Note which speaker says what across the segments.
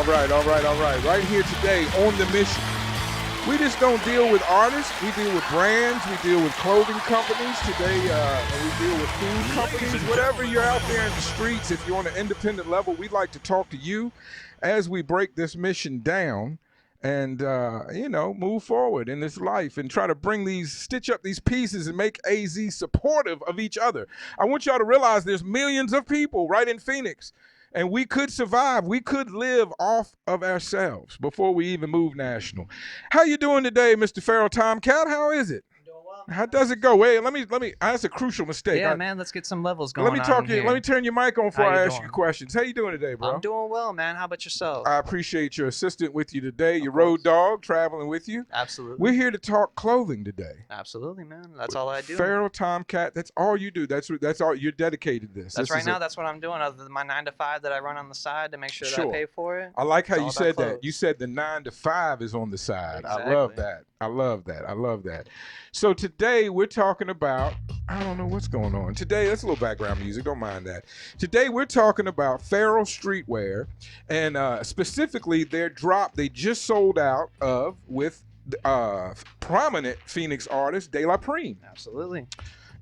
Speaker 1: All right, all right, all right. Right here today on the mission. We just don't deal with artists. We deal with brands. We deal with clothing companies today. And we deal with food companies. Whatever you're out there in the streets, if you're on an independent level, we'd like to talk to you as we break this mission down and, move forward in this life and try to stitch up these pieces and make AZ supportive of each other. I want y'all to realize there's millions of people right in Phoenix. And we could survive. We could live off of ourselves before we even move national. How you doing today, Mr. Pharaoh Tomcat? How is it?
Speaker 2: Doing well.
Speaker 1: How does it go? Wait, let me. That's a crucial mistake.
Speaker 2: Yeah, man. Let's get some levels going.
Speaker 1: Let me talk to you. Let me turn your mic on before I ask you questions. How you doing today, bro?
Speaker 2: I'm doing well, man. How about yourself?
Speaker 1: I appreciate your assistant with you today. Your road dog traveling with you.
Speaker 2: Absolutely.
Speaker 1: We're here to talk clothing today.
Speaker 2: Absolutely, man. That's all I do.
Speaker 1: Pharaoh Tomcat. That's all you do. That's all you're dedicated to this.
Speaker 2: That's right now. That's what I'm doing. Other than my 9 to 5 that I run on the side to make sure that I pay for it.
Speaker 1: I like how you said that. You said the 9 to 5 is on the side.
Speaker 2: Exactly.
Speaker 1: I love that. I love that. I love that. So today we're talking about, I don't know what's going on. Today, that's a little background music. Don't mind that. Today we're talking about Pharaoh Streetwear and specifically their drop they just sold out of with prominent Phoenix artist DELA PREME.
Speaker 2: Absolutely.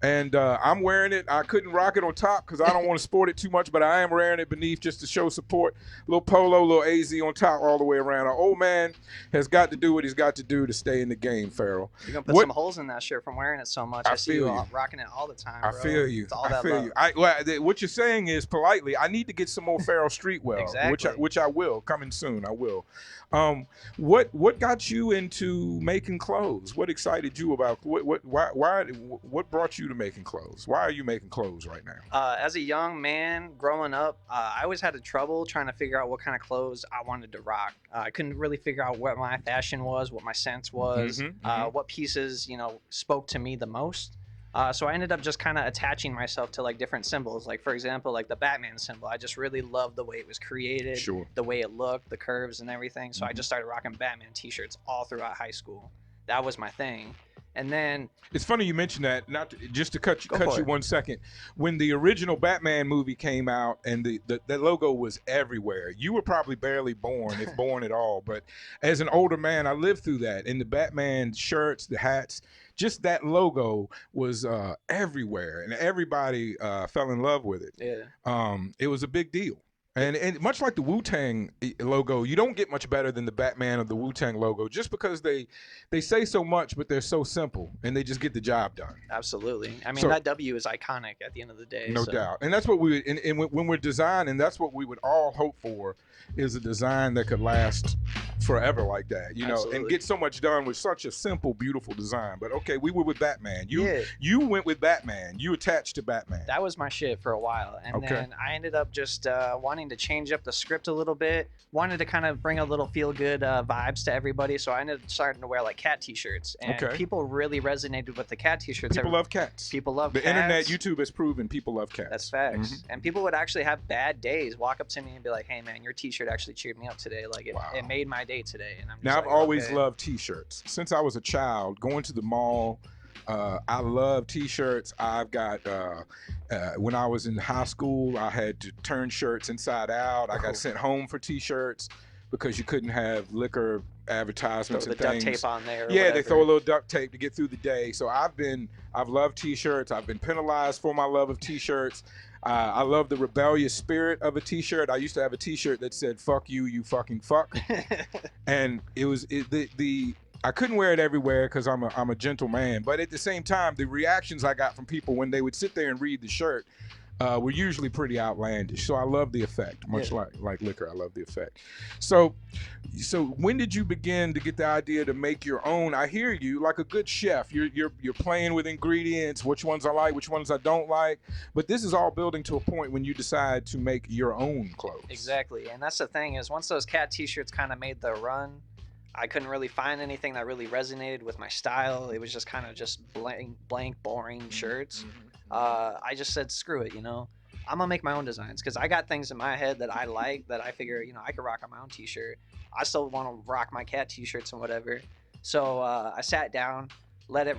Speaker 1: And I'm wearing it. I couldn't rock it on top because I don't want to sport it too much, but I am wearing it beneath just to show support. Little polo, little AZ on top all the way around. Our old man has got to do what he's got to do to stay in the game, Pharaoh.
Speaker 2: You're going to put some holes in that shirt from wearing it so much. I see you rocking it all the time, bro.
Speaker 1: I feel you.
Speaker 2: It's all that love.
Speaker 1: What you're saying is, politely, I need to get some more Pharaoh Streetwear,
Speaker 2: exactly.
Speaker 1: which I will. Coming soon, I will. What got you into making clothes? What excited you about what brought you to making clothes? Why are you making clothes right now?
Speaker 2: As a young man growing up, I always had trouble trying to figure out what kind of clothes I wanted to rock. I couldn't really figure out what my fashion was, what my sense was, what pieces spoke to me the most. So I ended up just kind of attaching myself to like different symbols. Like for example, like the Batman symbol. I just really loved the way it was created, the way it looked, the curves and everything. So I just started rocking Batman t-shirts all throughout high school. That was my thing. And then
Speaker 1: it's funny you mentioned that. Just to cut you 1 second. When the original Batman movie came out and the logo was everywhere, you were probably barely born, if born at all. But as an older man, I lived through that. And the Batman shirts, the hats, just that logo was everywhere, and everybody fell in love with it.
Speaker 2: Yeah.
Speaker 1: It was a big deal. And much like the Wu-Tang logo, you don't get much better than the Batman of the Wu-Tang logo just because they say so much, but they're so simple and they just get the job done.
Speaker 2: Absolutely. I mean, that W is iconic at the end of the day.
Speaker 1: No doubt. And that's what when we're designing, that's what we would all hope for, is a design that could last forever like that, and get so much done with such a simple, beautiful design. But okay, we were with Batman. You went with Batman. You attached to Batman.
Speaker 2: That was my shit for a while. And then I ended up just wanting to change up the script a little bit, wanted to kind of bring a little feel-good vibes to everybody. So I ended up starting to wear like cat t-shirts. And people really resonated with the cat t-shirts.
Speaker 1: People love cats.
Speaker 2: People love
Speaker 1: the
Speaker 2: cats.
Speaker 1: internet, YouTube has proven people love cats.
Speaker 2: That's facts. And people would actually have bad days, walk up to me and be like, hey man, your t-shirt actually cheered me up today. Like it made my day today. And I'm just
Speaker 1: I've always loved t-shirts. Since I was a child, going to the mall, I love t-shirts. I've got, when I was in high school, I had to turn shirts inside out. I got sent home for t-shirts because you couldn't have liquor advertisements and things.
Speaker 2: Duct tape on there.
Speaker 1: Yeah, they throw a little duct tape to get through the day. So I've loved t-shirts. I've been penalized for my love of t-shirts. I love the rebellious spirit of a t-shirt. I used to have a t-shirt that said, fuck you, you fucking fuck. And I couldn't wear it everywhere because I'm a gentle man. But at the same time, the reactions I got from people when they would sit there and read the shirt were usually pretty outlandish. So I love the effect, much like liquor. I love the effect. So when did you begin to get the idea to make your own? I hear you, like a good chef. You're playing with ingredients, which ones I like, which ones I don't like. But this is all building to a point when you decide to make your own clothes.
Speaker 2: Exactly, and that's the thing is once those cat t-shirts kind of made their run, I couldn't really find anything that really resonated with my style. It was just kind of just blank, boring shirts. I just said, screw it, I'm gonna make my own designs because I got things in my head that I like that I figure, I could rock on my own t-shirt. I still want to rock my cat t-shirts and whatever. So I sat down, let it,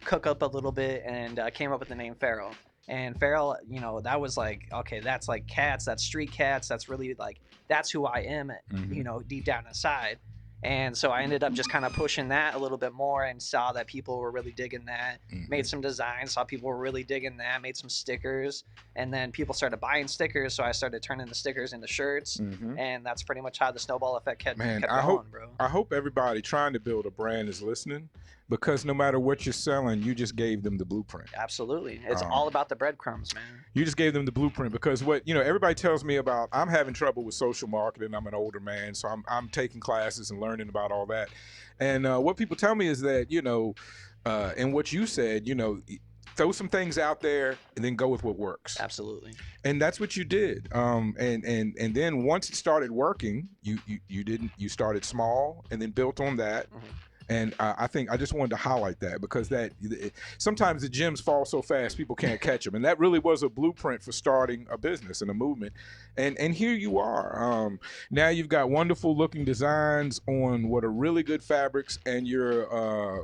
Speaker 2: cook up a little bit and came up with the name Pharaoh. And Farrell, you know, that was like, okay, that's like cats, that's street cats, that's really like, that's who I am, you know, deep down inside. And so I ended up just kind of pushing that a little bit more and saw that people were really digging that. Made some designs, saw people were really digging that, made some stickers, and then people started buying stickers. So I started turning the stickers into shirts, and that's pretty much how the snowball effect kept going, bro.
Speaker 1: I hope everybody trying to build a brand is listening, because no matter what you're selling, you just gave them the blueprint.
Speaker 2: Absolutely. It's all about the breadcrumbs, man.
Speaker 1: You just gave them the blueprint, because what, you know, everybody tells me about, I'm having trouble with social marketing. I'm an older man, so I'm taking classes and learning about all that. And what people tell me is that, you know, and what you said, you know, throw some things out there and then go with what works.
Speaker 2: Absolutely.
Speaker 1: And that's what you did. And then once it started working, you started small and then built on that. And I think I just wanted to highlight that, because sometimes the gems fall so fast people can't catch them, and that really was a blueprint for starting a business and a movement. And here you are. Now you've got wonderful looking designs on what are really good fabrics, and you're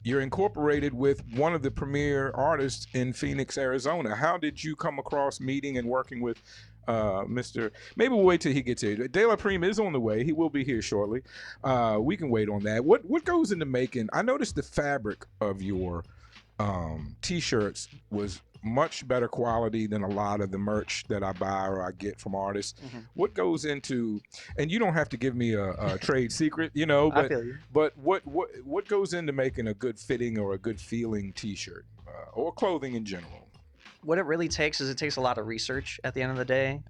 Speaker 1: incorporated with one of the premier artists in Phoenix, Arizona. How did you come across meeting and working with Mr. Maybe we'll wait till he gets here. De La PREME is on the way. He will be here shortly. We can wait on that. What goes into making? I noticed the fabric of your t-shirts was much better quality than a lot of the merch that I buy or I get from artists. What goes into, and you don't have to give me a trade secret, you know, but,
Speaker 2: I feel you.
Speaker 1: But what goes into making a good fitting or a good feeling t-shirt or clothing in general?
Speaker 2: What it really takes is it takes a lot of research at the end of the day.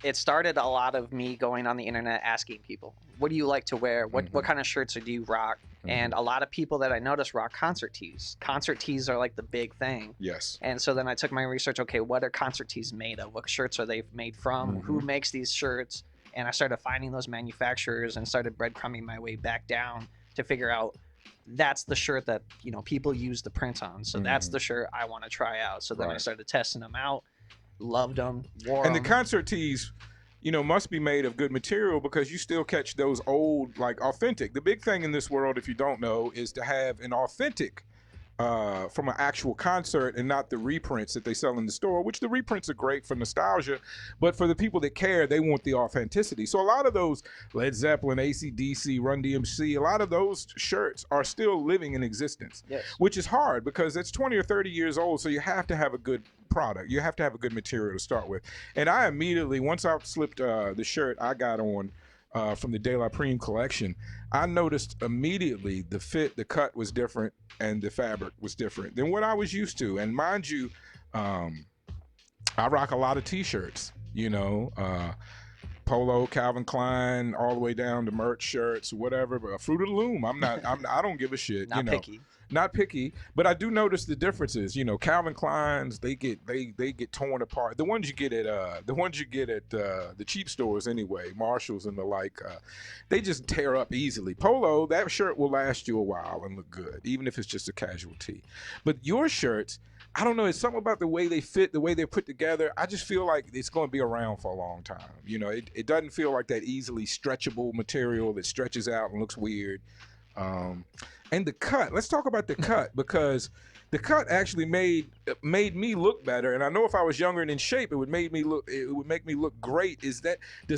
Speaker 2: It started a lot of me going on the internet asking people, what do you like to wear? What kind of shirts do you rock? And a lot of people that I noticed rock concert tees. Concert tees are like the big thing.
Speaker 1: Yes.
Speaker 2: And so then I took my research, okay, what are concert tees made of? What shirts are they made from? Who makes these shirts? And I started finding those manufacturers and started breadcrumbing my way back down to figure out, that's the shirt that, you know, people use the print on. So that's the shirt I want to try out. So then I started testing them out, loved them, wore them.
Speaker 1: And the concert tees, you know, must be made of good material, because you still catch those old, like authentic. The big thing in this world, if you don't know, is to have an authentic from an actual concert, and not the reprints that they sell in the store, which the reprints are great for nostalgia, but for the people that care, they want the authenticity. So a lot of those Led Zeppelin, AC/DC, Run DMC, a lot of those shirts are still living in existence, which is hard because it's 20 or 30 years old. So you have to have a good product. You have to have a good material to start with. And I immediately, once I slipped the shirt I got on from the De La PREME collection, I noticed immediately the fit, the cut was different, and the fabric was different than what I was used to. And mind you, I rock a lot of t-shirts, you know, Polo, Calvin Klein, all the way down to merch shirts, whatever. But Fruit of the Loom, I don't give a shit.
Speaker 2: Not
Speaker 1: you know.
Speaker 2: picky.
Speaker 1: Not picky, but I do notice the differences. You know, Calvin Klein's, they get torn apart. The ones you get at the cheap stores anyway, Marshalls and the like, they just tear up easily. Polo, that shirt will last you a while and look good, even if it's just a casual tee. But your shirts, I don't know, it's something about the way they fit, the way they're put together. I just feel like it's going to be around for a long time. You know, it doesn't feel like that easily stretchable material that stretches out and looks weird. And the cut, let's talk about the cut, because the cut actually made me look better. And I know if I was younger and in shape, it would make me look great. Does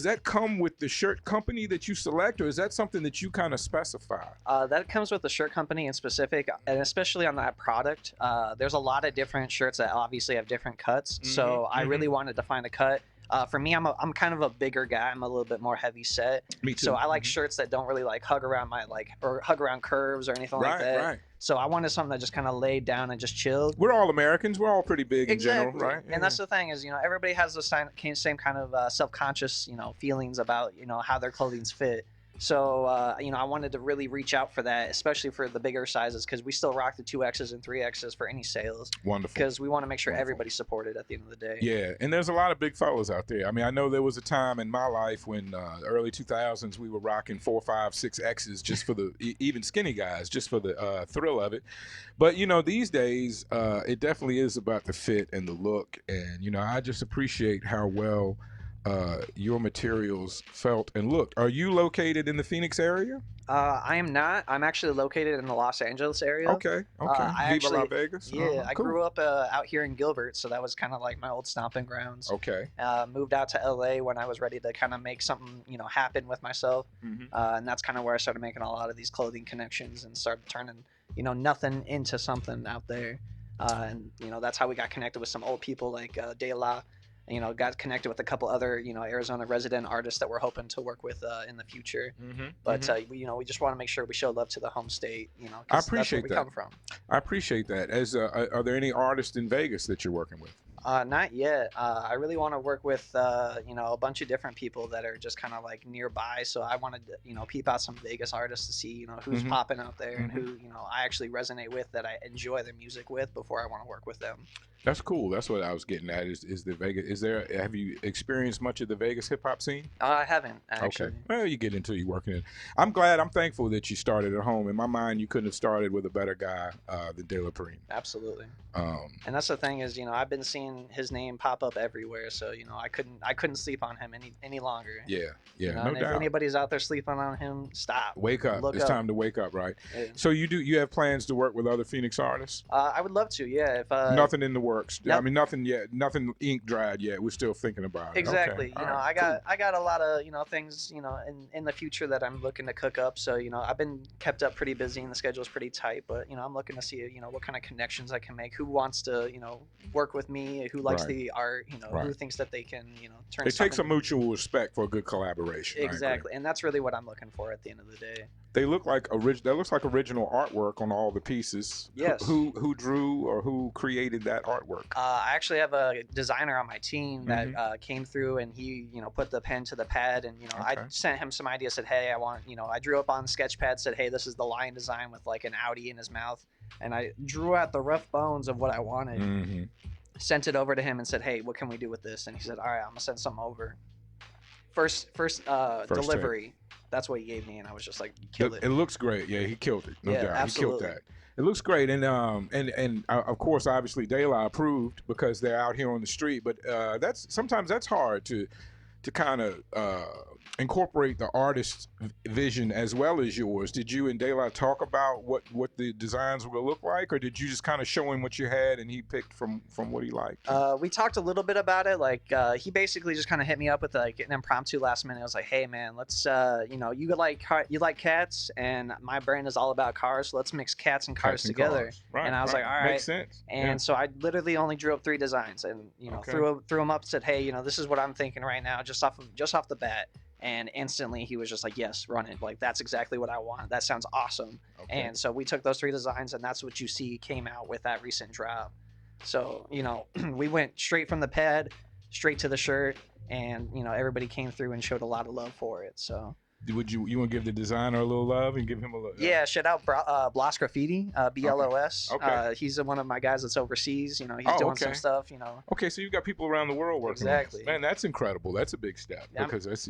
Speaker 1: that come with the shirt company that you select, or is that something that you kind of specify?
Speaker 2: That comes with the shirt company in specific, and especially on that product. There's a lot of different shirts that obviously have different cuts. So I really wanted to find a cut. For me, I'm kind of a bigger guy. I'm a little bit more heavy set.
Speaker 1: Me too.
Speaker 2: So I like shirts that don't really like hug around or hug around curves or anything like that. Right. So I wanted something that just kind of laid down and just chilled.
Speaker 1: We're all Americans. We're all pretty big in general, right?
Speaker 2: And that's the thing is, you know, everybody has the same kind of self-conscious, you know, feelings about, you know, how their clothing's fit. So, you know, I wanted to really reach out for that, especially for the bigger sizes, because we still rock the 2Xs and 3Xs for any sales.
Speaker 1: Wonderful.
Speaker 2: Because we want to make sure everybody's supported at the end of the day.
Speaker 1: Yeah, and there's a lot of big fellas out there. I mean, I know there was a time in my life when early 2000s we were rocking 4, 5, 6Xs just for the even skinny guys, just for the thrill of it. But you know, these days it definitely is about the fit and the look, and you know, I just appreciate how well your materials felt and looked. Are you located in the Phoenix area?
Speaker 2: I am not. I'm actually located in the Los Angeles area.
Speaker 1: Okay, okay.
Speaker 2: I
Speaker 1: Viva La
Speaker 2: actually,
Speaker 1: Vegas.
Speaker 2: yeah, I
Speaker 1: Cool.
Speaker 2: grew up out here in Gilbert, so that was kind of like my old stomping grounds.
Speaker 1: Okay.
Speaker 2: Moved out to LA when I was ready to kind of make something, happen with myself, and that's kind of where I started making a lot of these clothing connections and started turning, nothing into something out there. And that's how we got connected with some old people like DELA. Got connected with a couple other, Arizona resident artists that we're hoping to work with in the future. But we just want to make sure we show love to the home state,
Speaker 1: I
Speaker 2: because that's where
Speaker 1: appreciate
Speaker 2: we
Speaker 1: that.
Speaker 2: come from.
Speaker 1: I appreciate that. As are there any artists in Vegas that you're working with?
Speaker 2: Not yet. I really want to work with a bunch of different people that are just kind of like nearby. So I wanted to peep out some Vegas artists to see who's popping out there and who I actually resonate with, that I enjoy their music with, before I want to work with them.
Speaker 1: That's cool. That's what I was getting at. Is the Vegas? Have you experienced much of the Vegas hip hop scene?
Speaker 2: I haven't actually.
Speaker 1: Okay. Well, you get into it, you working it. I'm thankful that you started at home. In my mind, you couldn't have started with a better guy than De La PREME.
Speaker 2: Absolutely. And that's the thing is, I've been seeing his name pop up everywhere, so I couldn't sleep on him any longer.
Speaker 1: Yeah, no
Speaker 2: and
Speaker 1: doubt.
Speaker 2: If anybody's out there sleeping on him, stop.
Speaker 1: Wake up. It's time to wake up, right?
Speaker 2: Yeah.
Speaker 1: So you have plans to work with other Phoenix artists?
Speaker 2: I would love to. Yeah. If
Speaker 1: nothing in the works.
Speaker 2: Nope.
Speaker 1: I mean, nothing yet. Nothing ink dried yet. We're still thinking about it.
Speaker 2: Exactly.
Speaker 1: Okay.
Speaker 2: I got a lot of things in the future that I'm looking to cook up. So I've been kept up pretty busy and the schedule's pretty tight. But I'm looking to see what kind of connections I can make. Who wants to work with me? Who likes the art? Who thinks that they can turn.
Speaker 1: It takes a mutual respect for a good collaboration.
Speaker 2: Exactly, and that's really what I'm looking for at the end of the day.
Speaker 1: They look like that looks like original artwork on all the pieces.
Speaker 2: Yes.
Speaker 1: Who drew or who created that artwork?
Speaker 2: I actually have a designer on my team that came through, and he put the pen to the pad, and I sent him some ideas. Said, hey, I want I drew up on Sketchpad. Said, hey, this is the lion design with like an Audi in his mouth, and I drew out the rough bones of what I wanted. Sent it over to him and said, hey, what can we do with this? And he said, all right, I'm gonna send something over. First delivery. Take. That's what he gave me, and I was just like, kill it.
Speaker 1: It looks great. Yeah, he killed it. No doubt.
Speaker 2: Absolutely.
Speaker 1: He killed that. It looks great, and of course, obviously, DELA approved because they're out here on the street. But sometimes that's hard to kind of incorporate the artist's vision as well as yours. Did you and DELA talk about what the designs will look like, or did you just kind of show him what you had and he picked from what he liked?
Speaker 2: We talked a little bit about it. Like he basically just kind of hit me up with like an impromptu last minute. I was like, hey man, let's you like cats, and my brand is all about cars, so let's mix cats and cars together.
Speaker 1: Right,
Speaker 2: and I was like, all right,
Speaker 1: makes sense.
Speaker 2: And so I literally only drew up 3 designs, and threw them up, said, hey, this is what I'm thinking right now, just off the bat. And instantly he was just like, yes, run it. Like, that's exactly what I want. That sounds awesome. Okay. And so we took those 3 designs, and that's what you see came out with that recent drop. So, we went straight from the pad, straight to the shirt, and, everybody came through and showed a lot of love for it. So. You want to give the designer a little love and give him a little? Yeah, shout out Blos Graffiti, BLOS.
Speaker 1: Okay.
Speaker 2: He's one of my guys that's overseas. He's doing some stuff.
Speaker 1: Okay, so you've got people around the world working.
Speaker 2: Exactly.
Speaker 1: Man, that's incredible. That's a big step because that's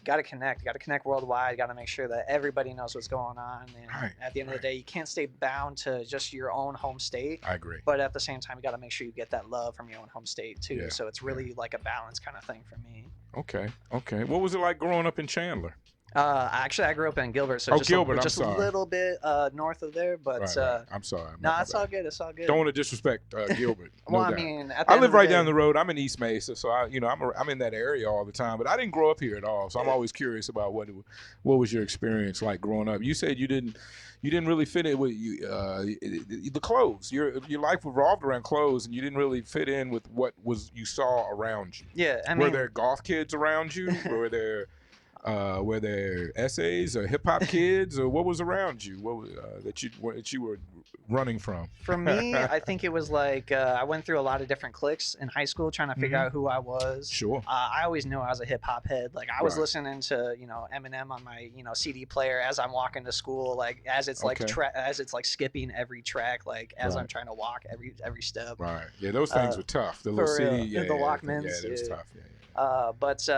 Speaker 2: Got to connect. Got to connect worldwide. Got to make sure that everybody knows what's going on. And at the end of the day, you can't stay bound to just your own home state.
Speaker 1: I agree.
Speaker 2: But at the same time, you got to make sure you get that love from your own home state too. Yeah. So it's really like a balance kind of thing for me.
Speaker 1: Okay. What was it like growing up in Chandler?
Speaker 2: Actually, I grew up in Gilbert, so just a little bit north of there. But
Speaker 1: right. I'm sorry.
Speaker 2: No, it's all good. It's all good.
Speaker 1: Don't want to disrespect Gilbert.
Speaker 2: Well,
Speaker 1: no
Speaker 2: I mean,
Speaker 1: I live right down the road. I'm in East Mesa, so I'm in that area all the time. But I didn't grow up here at all, so I'm always curious about what was your experience like growing up. You said you didn't really fit in with the clothes. Your life revolved around clothes, and you didn't really fit in with what you saw around you.
Speaker 2: Yeah,
Speaker 1: were there goth kids around you? Were there essays or hip hop kids, or what was around you? What was that you were running from?
Speaker 2: For me, I think it was like I went through a lot of different cliques in high school trying to figure out who I was.
Speaker 1: Sure.
Speaker 2: I always knew I was a hip hop head. Like I was listening to Eminem on my CD player as I'm walking to school, like as it's like skipping every track, like as I'm trying to walk every step.
Speaker 1: Right. Yeah, those things were tough. The little CD,
Speaker 2: the Walkmans.
Speaker 1: Yeah, it was tough. Yeah.
Speaker 2: But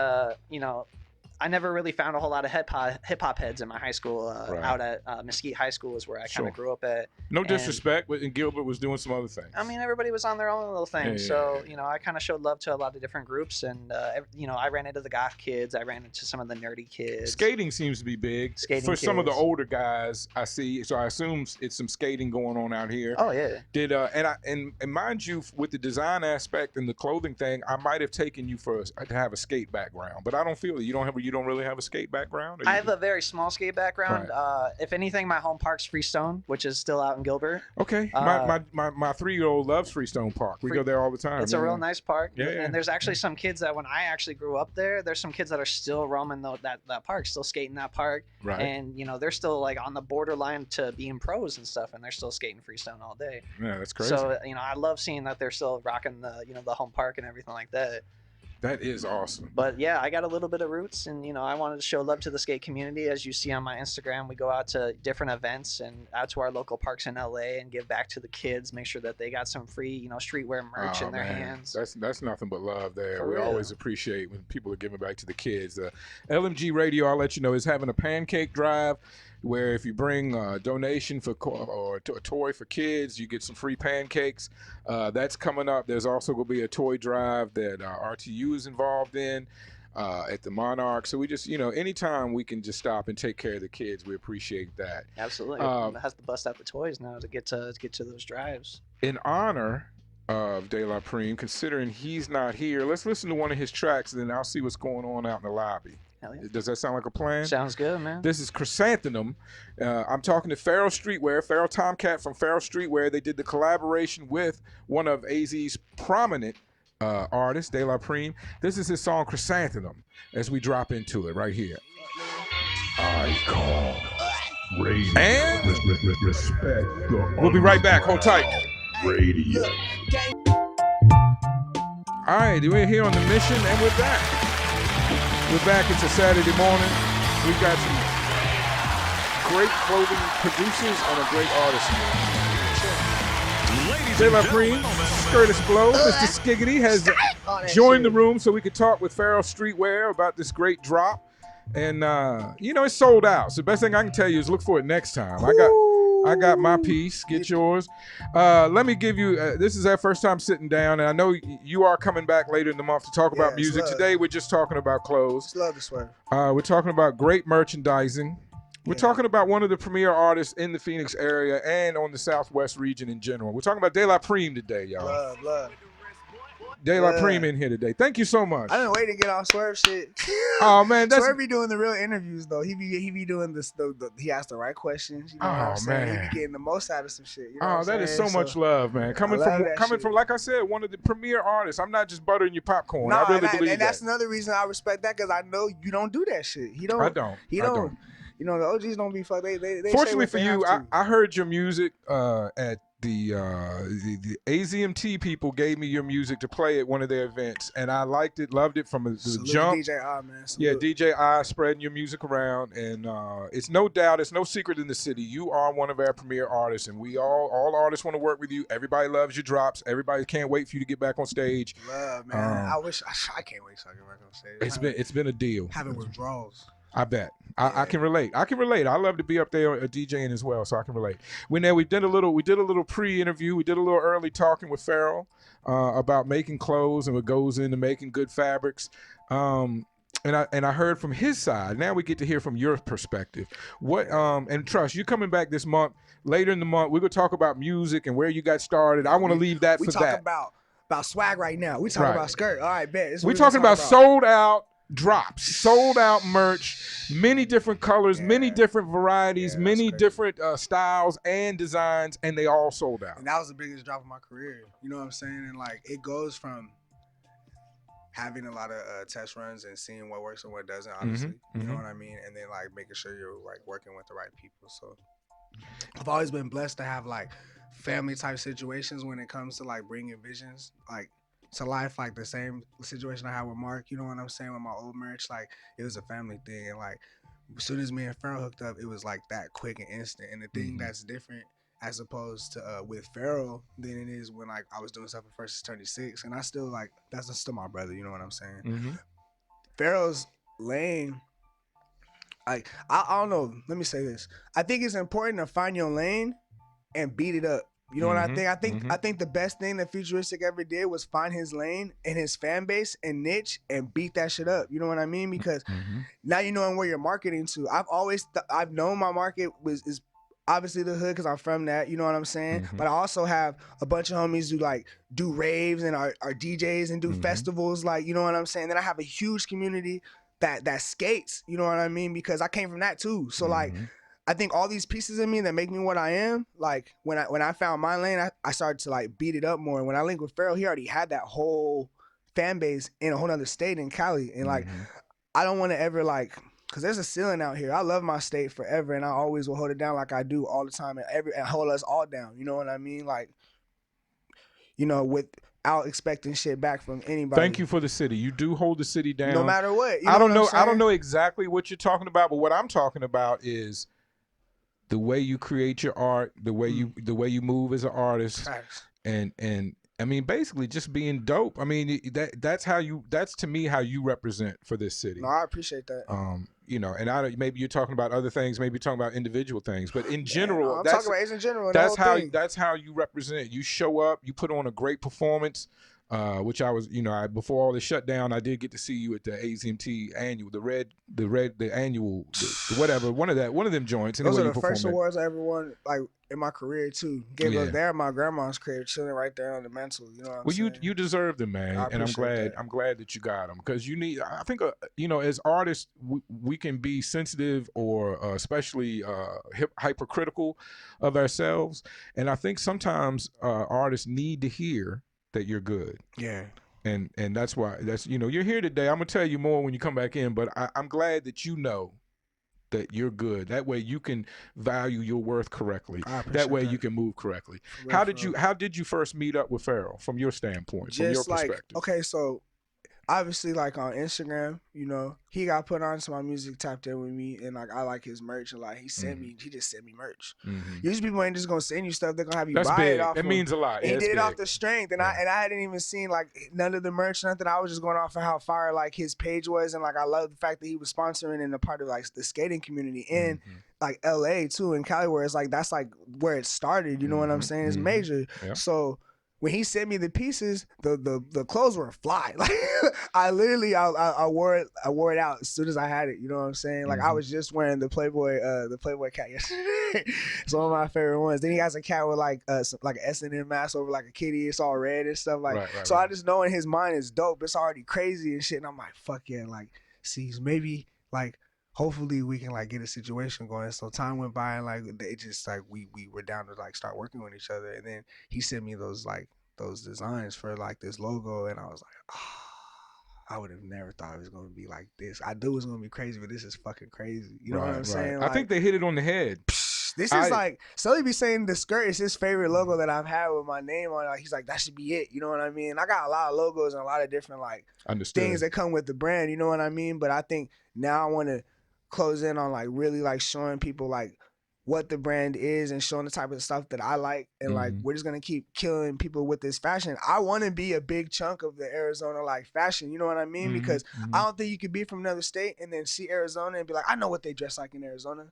Speaker 2: I never really found a whole lot of hip hop heads in my high school. Out at Mesquite High School is where I kind of grew up at.
Speaker 1: No disrespect, but Gilbert was doing some other things.
Speaker 2: I mean, everybody was on their own little thing. So, you know, I kind of showed love to a lot of different groups. And, you know, I ran into the goth kids. I ran into some of the nerdy kids.
Speaker 1: Skating seems to be big. For some of the older guys, I see. So I assume it's some skating going on out here.
Speaker 2: Oh, yeah.
Speaker 1: And mind you, with the design aspect and the clothing thing, I might have taken you to have a skate background. But I don't feel it. You don't really have a skate background?
Speaker 2: I have a very small skate background. Right. If anything, my home park's Freestone, which is still out in Gilbert.
Speaker 1: Okay. My 3-year-old loves Freestone Park. We go there all the time.
Speaker 2: It's a real nice park. Yeah. And there's actually some kids that when I actually grew up there's some kids that are still roaming that park, still skating that park.
Speaker 1: Right.
Speaker 2: And, you know, they're still like on the borderline to being pros and stuff, and they're still skating Freestone all day.
Speaker 1: Yeah, that's crazy.
Speaker 2: So, you know, I love seeing that they're still rocking the home park and everything like that.
Speaker 1: That is awesome.
Speaker 2: But yeah, I got a little bit of roots, and you know, I wanted to show love to the skate community. As you see on my Instagram, we go out to different events and out to our local parks in LA and give back to the kids. Make sure that they got some free, you know, streetwear merch in their hands.
Speaker 1: That's nothing but love there. We always appreciate when people are giving back to the kids. LMG Radio, I'll let you know, is having a pancake drive, where if you bring a donation or a toy for kids, you get some free pancakes. That's coming up. There's also going to be a toy drive that RTU is involved in at the Monarch. So we just, you know, anytime we can just stop and take care of the kids, we appreciate that.
Speaker 2: Absolutely. It has to bust out the toys now to get to those drives.
Speaker 1: In honor of De La Preme, considering he's not here, let's listen to one of his tracks, and then I'll see what's going on out in the lobby.
Speaker 2: Yeah.
Speaker 1: Does that sound like a plan?
Speaker 2: Sounds good, man.
Speaker 1: This is Chrysanthemum. I'm talking to Feral Streetwear, Feral Tomcat from Feral Streetwear. They did the collaboration with one of AZ's prominent artists, De La Preme. This is his song Chrysanthemum, as we drop into it right here.
Speaker 3: Icon Radio.
Speaker 1: And
Speaker 3: respect the
Speaker 1: we'll be right back. Hold tight.
Speaker 3: Radio.
Speaker 1: All right, we're here on the mission, and we're back. We're back. It's a Saturday morning. We've got some great clothing producers and a great artist here. De La Preme, Curtis Blow, Mr. Skiggity has joined the room so we could talk with Feral Streetwear about this great drop. And, you know, it's sold out. So the best thing I can tell you is look for it next time. I got my piece. Get yours. Let me give you, this is our first time sitting down, and I know you are coming back later in the month to talk about music. Today, we're just talking about clothes.
Speaker 4: It's love this way.
Speaker 1: We're talking about great merchandising. We're talking about one of the premier artists in the Phoenix area and on the Southwest region in general. We're talking about De La Preme today, y'all.
Speaker 4: Love.
Speaker 1: De La Preme in here today. Thank you so much.
Speaker 4: I didn't wait to get on Swerve shit.
Speaker 1: Oh man,
Speaker 4: Swerve be doing the real interviews though. He be doing this. He asks the right questions. You know what I'm saying? He be getting the most out of some shit. You know
Speaker 1: that is so much love, man. Coming from like I said, one of the premier artists. I'm not just buttering your popcorn.
Speaker 4: Nah,
Speaker 1: I really believe
Speaker 4: and that's another reason I respect that, because I know you don't do that shit.
Speaker 1: I don't.
Speaker 4: You know, the OGs don't be fucked. They
Speaker 1: Fortunately for you, I heard your music at the AZMT people gave me your music to play at one of their events, and I liked it, loved it from the jump.
Speaker 4: DJ I, man.
Speaker 1: Yeah, DJ I spreading your music around, and it's no doubt, it's no secret in the city. You are one of our premier artists, and we all artists want to work with you. Everybody loves your drops. Everybody can't wait for you to get back on stage.
Speaker 4: Love, man. I can't wait to get back on stage.
Speaker 1: It's been a deal.
Speaker 4: Having withdrawals.
Speaker 1: I bet. I can relate. I love to be up there DJing as well, so I can relate. We did a little pre-interview. We did a little early talking with Feral about making clothes and what goes into making good fabrics. And I heard from his side. Now we get to hear from your perspective. And trust, you coming back this month. Later in the month, we're gonna talk about music and where you got started. I want to leave that for that.
Speaker 4: We talk about swag right now. We talk about skirt. All right, bet.
Speaker 1: We're talking about sold out drops, sold out merch, many different colors, many different varieties, many different styles and designs, and they all sold out.
Speaker 4: And that was the biggest drop of my career. You know what I'm saying? And like, it goes from having a lot of test runs and seeing what works and what doesn't, obviously. You know what I mean? And then like making sure you're like working with the right people. So I've always been blessed to have like family type situations when it comes to like bringing visions like to life, like the same situation I had with Mark, you know what I'm saying, with my old marriage. Like, it was a family thing, and like as soon as me and Feral hooked up, it was like that quick and instant. And the thing that's different as opposed to with Feral than it is when like I was doing stuff at First 36, and I still like, that's still my brother, you know what I'm saying. Feral's lane I don't know. Let me say this. I think it's important to find your lane and beat it up. You know what I think? I think the best thing that Futuristic ever did was find his lane and his fan base and niche and beat that shit up. You know what I mean? Because now you know where you're marketing to. I've known my market is obviously the hood because I'm from that. You know what I'm saying? But I also have a bunch of homies who like do raves and are DJs and do festivals. Like, you know what I'm saying? Then I have a huge community that skates. You know what I mean? Because I came from that too. So like. I think all these pieces in me that make me what I am, like when I found my lane, I started to like beat it up more. And when I linked with Pharrell, he already had that whole fan base in a whole other state in Cali. And like, I don't want to ever like, cause there's a ceiling out here. I love my state forever, and I always will hold it down like I do all the time, and hold us all down. You know what I mean? Like, you know, without expecting shit back from anybody.
Speaker 1: Thank you for the city. You do hold the city down,
Speaker 4: no matter what. You know
Speaker 1: I don't know.
Speaker 4: what I'm
Speaker 1: I don't know exactly what you're talking about, but what I'm talking about is the way you create your art, the way you move as an artist, and I mean basically just being dope. I mean that's to me how you represent for this city.
Speaker 4: No, I appreciate that.
Speaker 1: You know, and maybe you're talking about other things, maybe you're talking about individual things, but in general,
Speaker 4: I'm talking about Ace in general.
Speaker 1: That's how you represent. You show up, you put on a great performance. Which I was, you know, before all the shutdown, I did get to see you at the AZMT annual, the annual, whatever, one of them joints.
Speaker 4: Those are the first awards I ever won, like in my career too. Gave up there at my grandma's crib, chilling right there on the mantle. You know what I'm saying? You deserve them, man,
Speaker 1: and I'm glad that you got them because you need. I think you know, as artists, we can be sensitive or especially hypercritical of ourselves, and I think sometimes artists need to hear that you're good.
Speaker 4: Yeah.
Speaker 1: And that's why you know, you're here today. I'm gonna tell you more when you come back in, but I'm glad that you know that you're good. That way you can value your worth correctly. That way you can move correctly. How did you first meet up with Pharrell from your standpoint, from your perspective?
Speaker 4: Okay, so obviously like on Instagram, you know, he got put on to my music, tapped in with me, and like I like his merch, and like he just sent me merch. Usually people ain't just gonna send you stuff, they're gonna have you buy it off.
Speaker 1: That means a lot.
Speaker 4: And he did it off the strength, and I hadn't even seen like none of the merch, nothing. I was just going off of how fire like his page was, and like I love the fact that he was sponsoring and a part of like the skating community in like LA too, in Cali, where it's like that's like where it started. You know what I'm saying? It's major. So when he sent me the pieces, the clothes were fly. Like I literally I wore it out as soon as I had it. You know what I'm saying? Like I was just wearing the Playboy cat yesterday. It's one of my favorite ones. Then he has a cat with like an S&M mask over like a kitty. It's all red and stuff like. So I just know in his mind it's dope. It's already crazy and shit. And I'm like, fuck yeah, like see maybe like. Hopefully we can like get a situation going. So time went by and like it just like we were down to like start working with each other. And then he sent me those designs for like this logo, and I was like, I would have never thought it was gonna be like this. I knew it was gonna be crazy, but this is fucking crazy. You know what I'm saying?
Speaker 1: Like, I think they hit it on the head.
Speaker 4: This is like Sully be saying the skirt is his favorite logo that I've had with my name on it. Like, he's like, that should be it. You know what I mean? I got a lot of logos and a lot of different like things that come with the brand. You know what I mean? But I think now I want to close in on like really like showing people like what the brand is and showing the type of stuff that I like, and like we're just gonna keep killing people with this fashion. I want to be a big chunk of the Arizona like fashion, you know what I mean? Because I don't think you could be from another state and then see Arizona and be like, I know what they dress like in Arizona.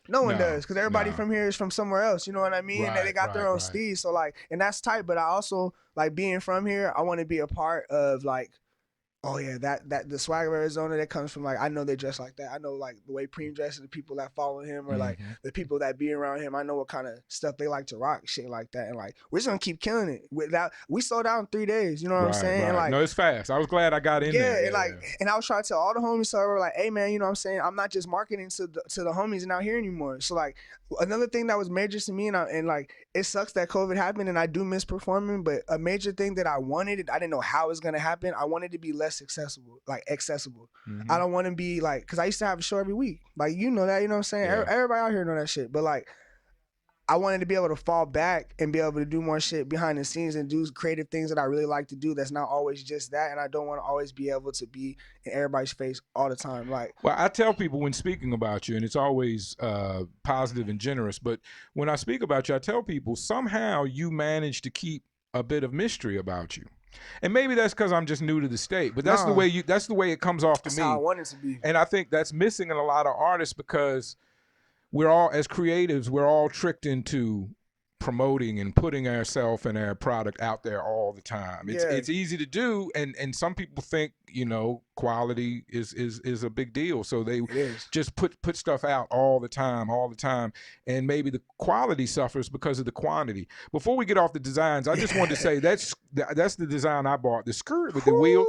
Speaker 4: No one does, because everybody from here is from somewhere else, you know what I mean? And they got their own steez, so like, and that's tight. But I also like being from here, I want to be a part of like, oh yeah, that the swag of Arizona that comes from like, I know they dress like that. I know like the way PREME dresses, the people that follow him, or like the people that be around him. I know what kind of stuff they like to rock, shit like that. And like we're just gonna keep killing it. We sold out in 3 days. You know what I'm saying? And like,
Speaker 1: no, it's fast. I was glad I got in there.
Speaker 4: And like, and I was trying to tell all the homies, so we're like, hey man, you know what I'm saying? I'm not just marketing to the homies and out here anymore. So like another thing that was major to me, and like it sucks that COVID happened and I do miss performing, but a major thing that I wanted, I didn't know how it was gonna happen. I wanted to be less accessible. I don't want to be like, because I used to have a show every week. Like, you know that, you know what I'm saying? Everybody out here know that shit. But like, I wanted to be able to fall back and be able to do more shit behind the scenes and do creative things that I really like to do that's not always just that. And I don't want to always be able to be in everybody's face all the time. Like,
Speaker 1: well, I tell people when speaking about you, and it's always positive and generous, but when I speak about you, I tell people somehow you manage to keep a bit of mystery about you. And maybe that's because I'm just new to the state, but that's the way that's the way it comes off to me.
Speaker 4: That's how I want it to be.
Speaker 1: And I think that's missing in a lot of artists because we're all, as creatives, we're all tricked into promoting and putting ourselves and our product out there all the time. It's easy to do, and some people think, you know, quality is a big deal, so they just put stuff out all the time, and maybe the quality suffers because of the quantity. Before we get off the designs, I just wanted to say that's the design I bought, the skirt with the wheel.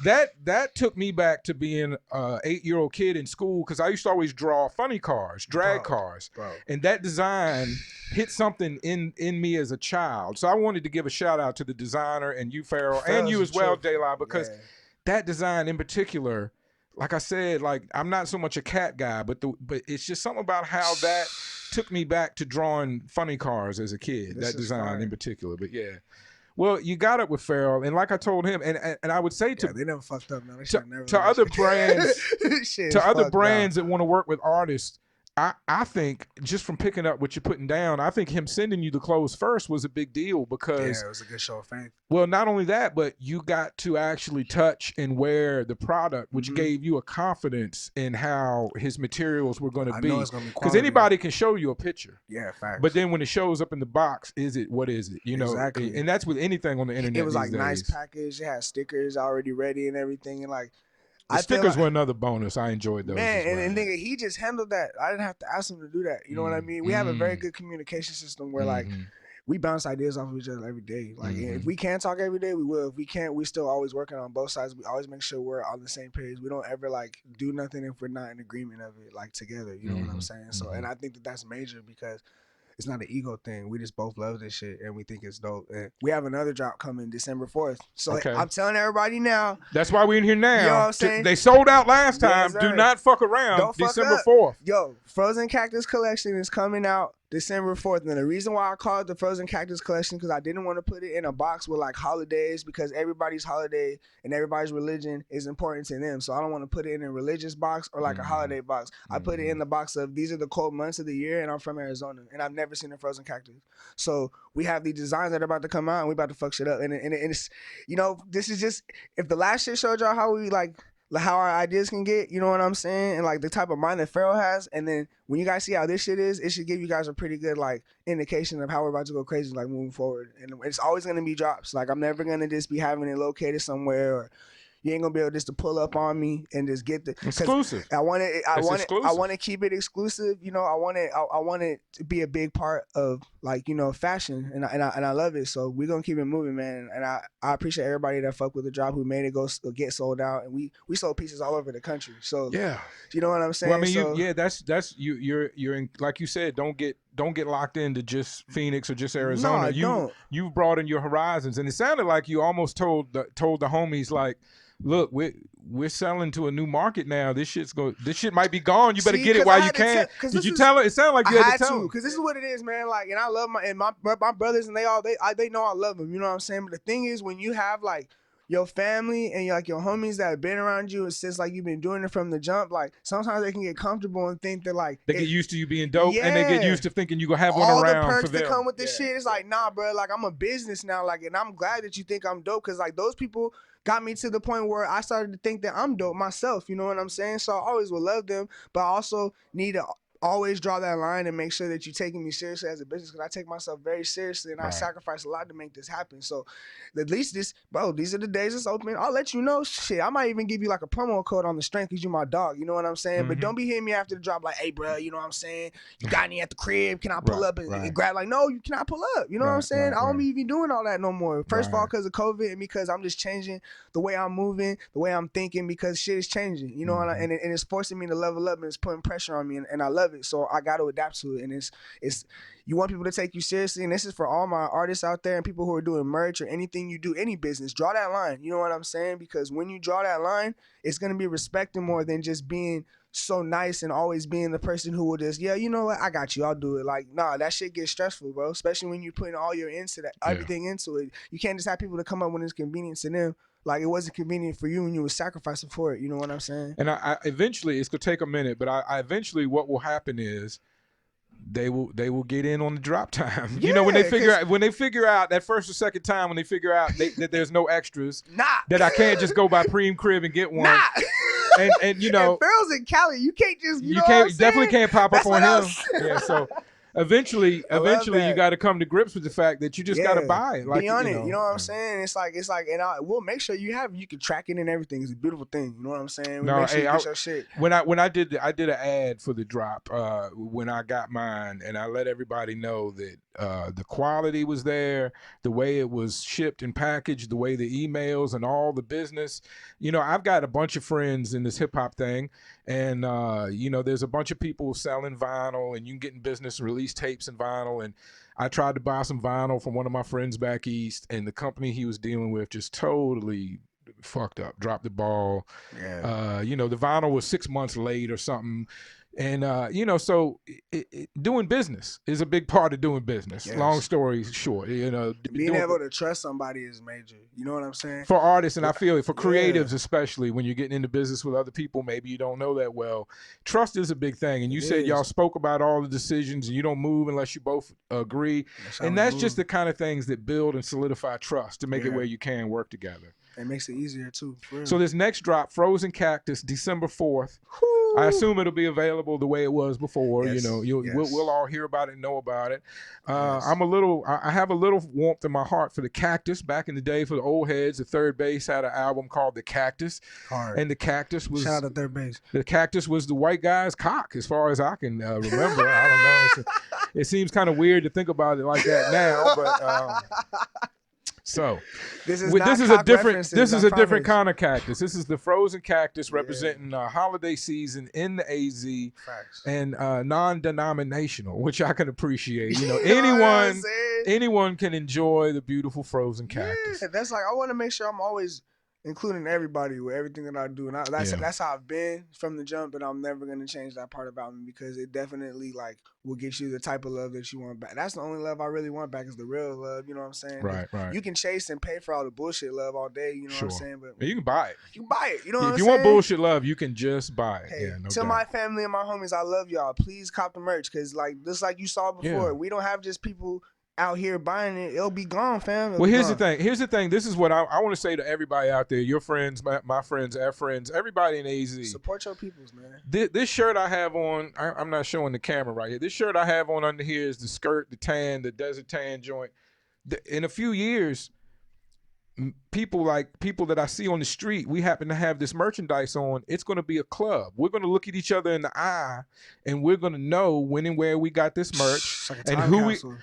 Speaker 1: That took me back to being an 8-year-old kid in school, because I used to always draw funny cars, drag cars, and that design hit something in me as a child. So I wanted to give a shout out to the designer and you, Farrell, and you as well, DeLa, because that design in particular, like I said, like I'm not so much a cat guy, but it's just something about how that took me back to drawing funny cars as a kid. That design in particular, but yeah. Well, you got it with Farrell, and like I told him, and I would say to
Speaker 4: they never fucked up. No,
Speaker 1: to other brands, that want to work with artists. I think just from picking up what you're putting down, I think him sending you the clothes first was a big deal, because
Speaker 4: it was a good show of faith.
Speaker 1: Well, not only that, but you got to actually touch and wear the product, which gave you a confidence in how his materials were going to be. Because anybody can show you a picture.
Speaker 4: Yeah, facts.
Speaker 1: But then when it shows up in the box, what is it? You know,
Speaker 4: exactly.
Speaker 1: And that's with anything on the internet.
Speaker 4: It was like
Speaker 1: these
Speaker 4: nice
Speaker 1: days.
Speaker 4: package. It had stickers already ready and everything, and like.
Speaker 1: The stickers were another bonus. I enjoyed those.
Speaker 4: Man,
Speaker 1: well.
Speaker 4: and nigga, he just handled that. I didn't have to ask him to do that. You know what I mean? We have a very good communication system where like we bounce ideas off of each other every day. Like if we can talk every day, we will. If we can't, we still always working on both sides. We always make sure we're on the same page. We don't ever like do nothing if we're not in agreement of it, like together. You know what I'm saying? So, and I think that that's major, because it's not an ego thing. We just both love this shit and we think it's dope. And we have another drop coming December 4th. So I'm telling everybody now.
Speaker 1: That's why we're in here now.
Speaker 4: You know what I'm saying?
Speaker 1: They sold out last time.
Speaker 4: Yes,
Speaker 1: do not fuck around.
Speaker 4: Don't fuck
Speaker 1: December
Speaker 4: up.
Speaker 1: 4th.
Speaker 4: Yo, Frozen Cactus Collection is coming out December 4th. And the reason why I called it the Frozen Cactus Collection, because I didn't want to put it in a box with like holidays, because everybody's holiday and everybody's religion is important to them. So I don't want to put it in a religious box or like a holiday box. I put it in the box of these are the cold months of the year, and I'm from Arizona and I've never seen a frozen cactus. So we have these designs that are about to come out and we about to fuck shit up. And it's, you know, this is just, if the last shit showed y'all how we like how our ideas can get, you know what I'm saying? And like the type of mind that Farrell has. And then when you guys see how this shit is, it should give you guys a pretty good like indication of how we're about to go crazy, like moving forward. And it's always going to be drops. Like I'm never going to just be having it located somewhere, or you ain't gonna be able just to pull up on me and just get the
Speaker 1: exclusive.
Speaker 4: I want to keep it exclusive. You know, I want it to be a big part of like, you know, fashion, and I love it. So we're gonna keep it moving, man. And I appreciate everybody that fuck with the drop, who made it get sold out, and we sold pieces all over the country. So
Speaker 1: yeah,
Speaker 4: you know what I'm saying?
Speaker 1: Well, I mean, that's you're in, like you said, don't get locked into just Phoenix or just Arizona.
Speaker 4: No,
Speaker 1: you've broadened your horizons, and it sounded like you almost told the homies like, look, we're selling to a new market now. This shit might be gone. You better get it while you can. Did you tell her? It sounded like you had to tell her.
Speaker 4: Because this is what it is, man. Like, and I love my brothers, and they know I love them. You know what I'm saying? But the thing is, when you have like your family and like your homies that have been around you since like you've been doing it from the jump, like sometimes they can get comfortable and think that like
Speaker 1: they get used to you being dope, and they get used to thinking you gonna have one around
Speaker 4: all the perks
Speaker 1: for them.
Speaker 4: that come with this shit. It's like, nah, bro. Like I'm a business now. Like, and I'm glad that you think I'm dope, because like those people got me to the point where I started to think that I'm dope myself. You know what I'm saying? So I always will love them, but I also need to always draw that line and make sure that you're taking me seriously as a business, because I take myself very seriously, and I sacrifice a lot to make this happen. So at least these are the days it's open. I'll let you know. Shit, I might even give you like a promo code on the strength because you're my dog. You know what I'm saying? But don't be hitting me after the drop like, hey, bro, you know what I'm saying? You got me at the crib. Can I pull up and grab? Like, no, you cannot pull up. You know what I'm saying? I don't be even doing all that no more. First of all, because of COVID, and because I'm just changing the way I'm moving, the way I'm thinking, because shit is changing. You know, and it's forcing me to level up, and it's putting pressure on me, and I love it. So I got to adapt to it, and it's you want people to take you seriously, and this is for all my artists out there and people who are doing merch or anything you do, any business. Draw that line. You know what I'm saying? Because when you draw that line, it's gonna be respected more than just being so nice and always being the person who will just, yeah, you know what, I got you, I'll do it. Like, nah, that shit gets stressful, bro. Especially when you're putting all your everything into it. You can't just have people to come up when it's convenient to them. Like, it wasn't convenient for you and you were sacrificing for it. You know what I'm saying?
Speaker 1: And I eventually, it's gonna take a minute, but I eventually, what will happen is they will get in on the drop time. You know, when they figure out that first or second time, when they figure out that there's no extras, that I can't just go by PREME crib and get one. And you know,
Speaker 4: and Phil's in Cali, you can't just you
Speaker 1: definitely can't pop up on him. Yeah, so eventually you got to come to grips with the fact that you just got to buy it. Like,
Speaker 4: be on it. You know what I'm saying? It's like, and we'll make sure you can track it and everything. It's a beautiful thing. You know what I'm saying? Make sure you get your shit.
Speaker 1: When I did an ad for the drop when I got mine, and I let everybody know that the quality was there, the way it was shipped and packaged, the way the emails and all the business. You know, I've got a bunch of friends in this hip hop thing, and you know, there's a bunch of people selling vinyl, and you can get in business and release tapes and vinyl. And I tried to buy some vinyl from one of my friends back east, and the company he was dealing with just totally fucked up, dropped the ball.
Speaker 4: Yeah.
Speaker 1: You know, the vinyl was 6 months late or something. And, you know, so doing business is a big part of doing business. Yes. Long story short, you know.
Speaker 4: Being able to trust somebody is major. You know what I'm saying?
Speaker 1: For artists, and I feel it, for creatives especially, when you're getting into business with other people, maybe you don't know that well. Trust is a big thing. And you said y'all spoke about all the decisions, and you don't move unless you both agree. And that's just the kind of things that build and solidify trust to make it where you can work together.
Speaker 4: It makes it easier, too.
Speaker 1: So this next drop, Frozen Cactus, December 4th. I assume it'll be available the way it was before. You know, we'll all hear about it and know about it. I have a little warmth in my heart for the Cactus. Back in the day, for the old heads, the Third Base had an album called The Cactus. And the Cactus was...
Speaker 4: Shout out to Third Base.
Speaker 1: The Cactus was the white guy's cock, as far as I can remember. I don't know. It seems kind of weird to think about it like that now, but... So this is a different kind of cactus. This is the Frozen Cactus, representing holiday season in the AZ.
Speaker 4: Facts.
Speaker 1: And non-denominational, which I can appreciate. You know, anyone can enjoy the beautiful Frozen Cactus.
Speaker 4: Yeah, that's like, I want to make sure I'm always including everybody with everything that I do, and that's how I've been from the jump, and I'm never gonna change that part about me, because it definitely like will get you the type of love that you want back. That's the only love I really want back, is the real love. You know what I'm saying?
Speaker 1: Right.
Speaker 4: You can chase and pay for all the bullshit love all day. You know what I'm saying? But
Speaker 1: you can buy it.
Speaker 4: You can buy it. You know what I'm saying?
Speaker 1: If you want bullshit love, you can just buy it.
Speaker 4: Hey,
Speaker 1: no
Speaker 4: to
Speaker 1: doubt.
Speaker 4: my family and my homies, I love y'all. Please cop the merch, because just like you saw before, we don't have just people out here buying it. It'll be gone, fam.
Speaker 1: Here's the thing. This is what I want to say to everybody out there, your friends, my friends, our friends, everybody in AZ.
Speaker 4: Support your peoples, man.
Speaker 1: This shirt I have on, I'm not showing the camera right here. This shirt I have on under here is the skirt, the tan, the desert tan joint. In a few years, people that I see on the street, we happen to have this merchandise on, it's going to be a club. We're going to look at each other in the eye, and we're going to know when and where we got this merch, and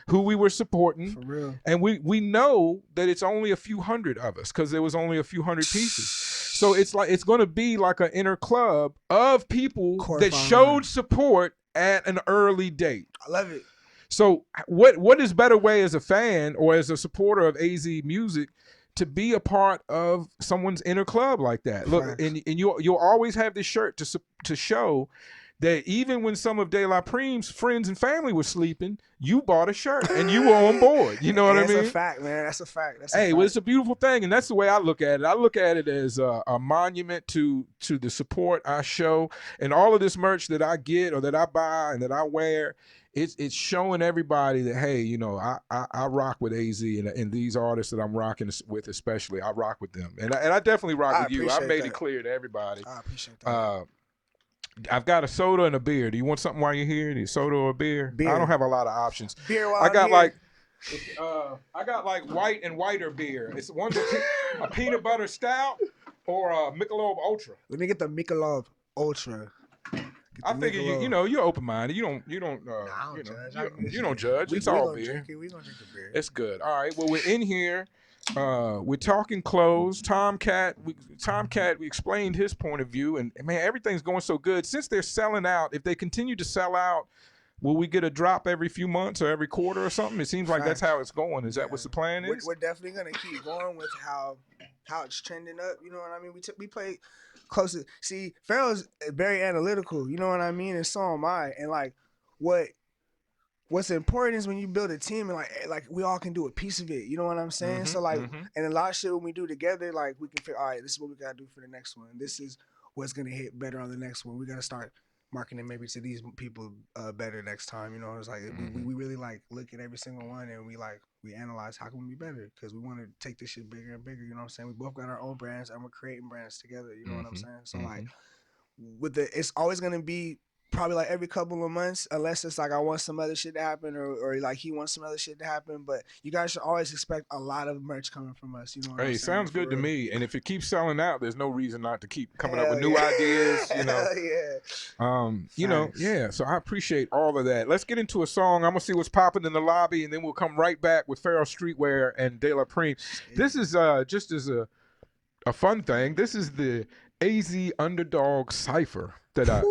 Speaker 1: who we were supporting.
Speaker 4: For real.
Speaker 1: And we know that it's only a few hundred of us, because there was only a few hundred pieces. So it's going to be like an inner club of people that showed support at an early date.
Speaker 4: I love it.
Speaker 1: So what is better way as a fan or as a supporter of AZ music to be a part of someone's inner club like that? Look, and you'll always have this shirt to show that even when some of De La Preme's friends and family were sleeping, you bought a shirt and you were on board. You know what I mean?
Speaker 4: That's a fact, man. That's a fact.
Speaker 1: Well, it's a beautiful thing, and that's the way I look at it. I look at it as a monument to the support I show, and all of this merch that I get or that I buy and that I wear. It's showing everybody that, hey, you know, I rock with AZ, and these artists that I'm rocking with, especially, I rock with them, and I definitely rock with you. I made it clear to everybody.
Speaker 4: I appreciate that.
Speaker 1: I've got a soda and a beer. Do you want something while you're here? A soda or a beer? I don't have a lot of options.
Speaker 4: Beer while
Speaker 1: I got
Speaker 4: I'm
Speaker 1: like white and whiter beer. It's one's a peanut butter stout or a Michelob Ultra.
Speaker 4: Let me get the Michelob Ultra.
Speaker 1: I figure you're open minded. You don't judge. It's all beer.
Speaker 4: We gonna drink the beer.
Speaker 1: It's good. All right. Well, we're in here. We're talking clothes. Tomcat. We explained his point of view, and man, everything's going so good. Since they're selling out, if they continue to sell out, will we get a drop every few months or every quarter or something? It seems like that's how it's going. Is that what the plan is?
Speaker 4: We're definitely gonna keep going with how it's trending up. You know what I mean? We play close to. See, Pharaoh's very analytical. You know what I mean? And so am I. And like what's important is when you build a team and like we all can do a piece of it. You know what I'm saying? So like, and a lot of shit when we do together, like we can figure, all right, this is what we gotta do for the next one. This is what's gonna hit better on the next one. We gotta start marketing maybe to these people better next time. You know, it's like we really like look at every single one and we analyze how can we be better because we want to take this shit bigger and bigger. You know what I'm saying? We both got our own brands and we're creating brands together. You know what I'm saying? So like it's always gonna be probably like every couple of months, unless it's like I want some other shit to happen or like he wants some other shit to happen. But you guys should always expect a lot of merch coming from us. You know what I'm saying?
Speaker 1: Sounds good to me. And if it keeps selling out, there's no reason not to keep coming up with
Speaker 4: Hell
Speaker 1: new
Speaker 4: yeah.
Speaker 1: ideas. You know,
Speaker 4: yeah.
Speaker 1: You know, yeah. So I appreciate all of that. Let's get into a song. I'm gonna see what's popping in the lobby, and then we'll come right back with Feral Streetwear and De La PREME. This is just as a fun thing. This is the AZ Underdog Cypher that I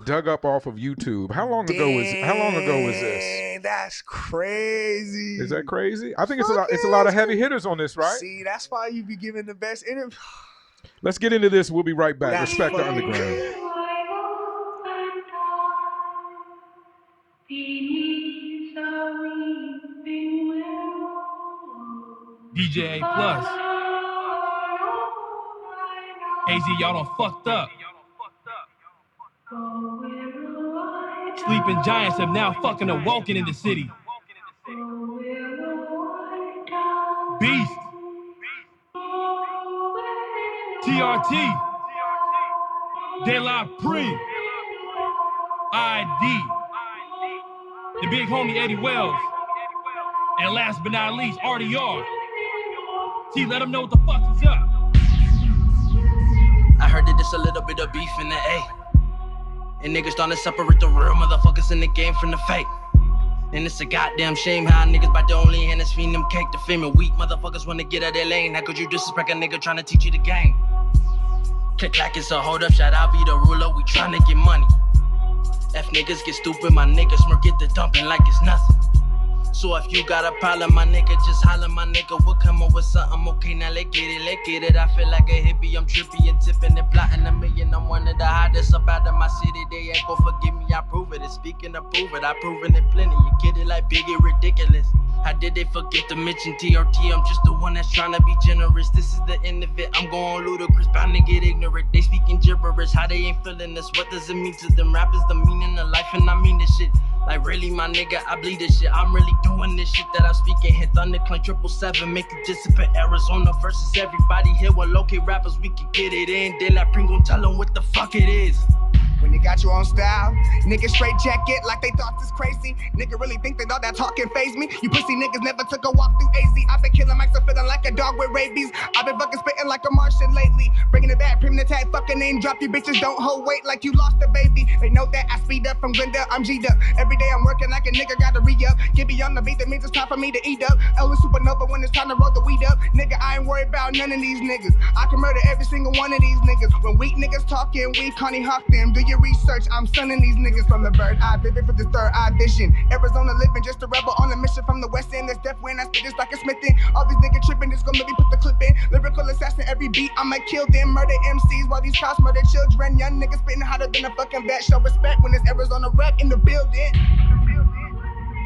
Speaker 1: dug up off of YouTube. How long ago was this?
Speaker 4: That's crazy.
Speaker 1: Is that crazy? I think it's a lot of heavy hitters on this, right?
Speaker 4: See, that's why you be giving the best interview.
Speaker 1: Let's get into this. We'll be right back.
Speaker 4: That's
Speaker 1: Respect the
Speaker 4: funny.
Speaker 1: underground.
Speaker 5: DJ Plus. AZ, y'all done fucked up. Sleeping giants have now fucking awoken in the city. Beast. TRT. De La PREME. ID. The big homie Eddie Wells. And last but not least, RDR. T, let them know what the fuck is up.
Speaker 6: I heard that there's a little bit of beef in the A. And niggas starting to separate the real motherfuckers in the game from the fake. And it's a goddamn shame how niggas bite the only hand that's feeding them cake. The fame and weak motherfuckers wanna get out their lane. How could you disrespect a nigga trying to teach you the game? Click clack, it's a hold up, shout out, be the ruler, we trying to get money. F niggas get stupid, my niggas smirk get the dumping like it's nothing. So if you got a problem, my nigga, just holler, my nigga, we'll come up with something. Okay, now let's get it. I feel like a hippie, I'm trippy and tipping and plotting a million. I'm one of the hottest up out of my city. They ain't gon' forgive me, I prove it. And speaking of prove it, I proven it plenty. You get it like Biggie, ridiculous. How did they forget to mention TRT? I'm just the one that's trying to be generous. This is the end of it, I'm going ludicrous, bound to get ignorant. They speaking gibberish, how they ain't feeling this? What does it mean to them rappers? The meaning of life, and I mean this shit. Like really, my nigga, I bleed this shit. I'm really doing this shit that I'm speaking. Hit Thunder, claim 777, make it disappear. Arizona versus everybody here. Well, okay, rappers, we can get it in. De La PREME gon' tell them what the fuck it is.
Speaker 7: When you got your own style, niggas straight jacket like they thought this crazy. Nigga really think that all that talking phase me. You pussy niggas never took a walk through AZ. I've been killing mics and feeling like a dog with rabies. I've been fucking spitting like a Martian lately. Bringing it back, PREME the tag, fucking name drop. You bitches don't hold weight like you lost a baby. They know that I speed up from Glenda, I'm G'd up. Every day I'm working like a nigga, gotta re-up. Get me on the beat, that means it's time for me to eat up. Elvis Supernova when it's time to roll the weed up. Nigga, I ain't worried about none of these niggas. I can murder every single one of these niggas. When weak niggas talking, we Connie Hawk them. Do your research, I'm sunning these niggas from the bird eye vivid for this third eye vision. Arizona living, just a rebel on a mission from the west end. That's death when I spit this like a smithing. All these niggas tripping, just gonna maybe put the clip in. Lyrical assassin, every beat, I'ma kill them. Murder MCs while these cops murder children. Young niggas spitting hotter than a fucking vet. Show respect when it's Arizona rep in the building.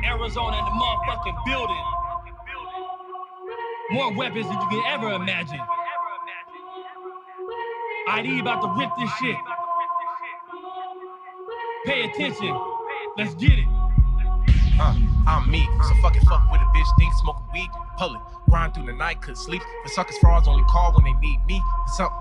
Speaker 5: Arizona in the motherfucking building. More weapons than you can ever imagine. ID about to rip this shit. Pay attention. Let's get it.
Speaker 8: I'm me, so fucking fuck with a bitch, think, smoke weed, public, grind through the night, couldn't sleep. For suckers, frauds only call when they need me for something.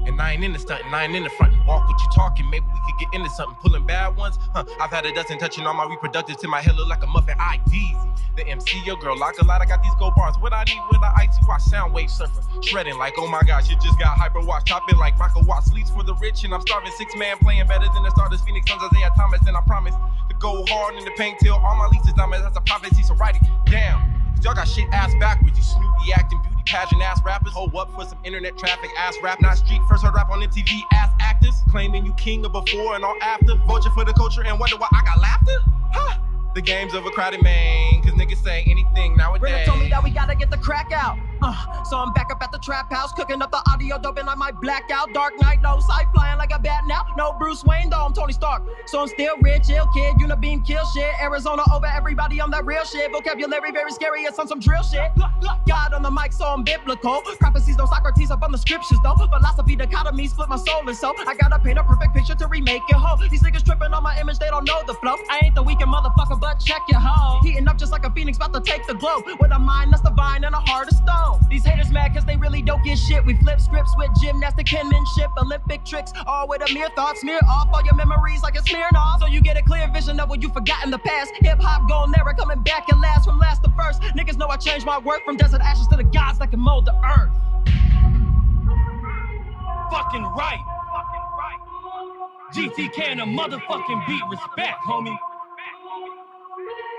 Speaker 8: And I ain't in the stunt, and I ain't in the front. Walk what you talking, maybe we could get into something. Pulling bad ones, I've had a dozen touching all my reproductives till my head look like a muffin. IDs, the MC, your girl like a lot. I got these gold bars. What I need with an icy watch, sound wave surfer, shredding like oh my gosh, you just got hyper watch. Chopping like Michael Watts, sleeps for the rich, and I'm starving 6-man playing better than the starters. Phoenix Suns, Isaiah Thomas, and I promise to go hard in the paint till all my leases diamonds. That's a prophecy, so write it down. Y'all got shit ass backwards, you Snoopy acting beauty pageant ass rappers. Hold up for some internet traffic ass rap, not street first heard rap on MTV ass actors. Claiming you king of before and all after. Vulture for the culture and wonder why I got laughter? Huh? The game's of a crowded man, cause niggas say anything nowadays.
Speaker 6: Brenda told me that we gotta get the crack out. So I'm back up at the trap house, cooking up the audio, doping like my blackout. Dark night, no sight, flying like a bat now. No Bruce Bruce Wayne, though I'm Tony Stark. So I'm still rich, ill kid, unibeam kill shit. Arizona over everybody on that real shit. Vocabulary very scary, it's on some drill shit. God on the mic, so I'm biblical. Prophecies don't Socrates up on the scriptures, though. Philosophy dichotomies split my soul and soul. I gotta paint a perfect picture to remake it whole. These niggas tripping on my image, they don't know the flow. I ain't the weekend motherfucker, but check your hoe. Heating up just like a phoenix, about to take the globe. With a mind that's divine and a heart of stone. These haters mad cause they really don't get shit. We flip scripts with gymnastic penmanship, Olympic tricks, all with a mere thought. Smear off all your memories like it's smearing off, so you get a clear vision of what you forgot in the past. Hip-hop going era, coming back and last, from last to first. Niggas know I changed my work from desert ashes to the gods that can mold the earth.
Speaker 5: Fucking right. GTK and a motherfucking beat. Respect, homie.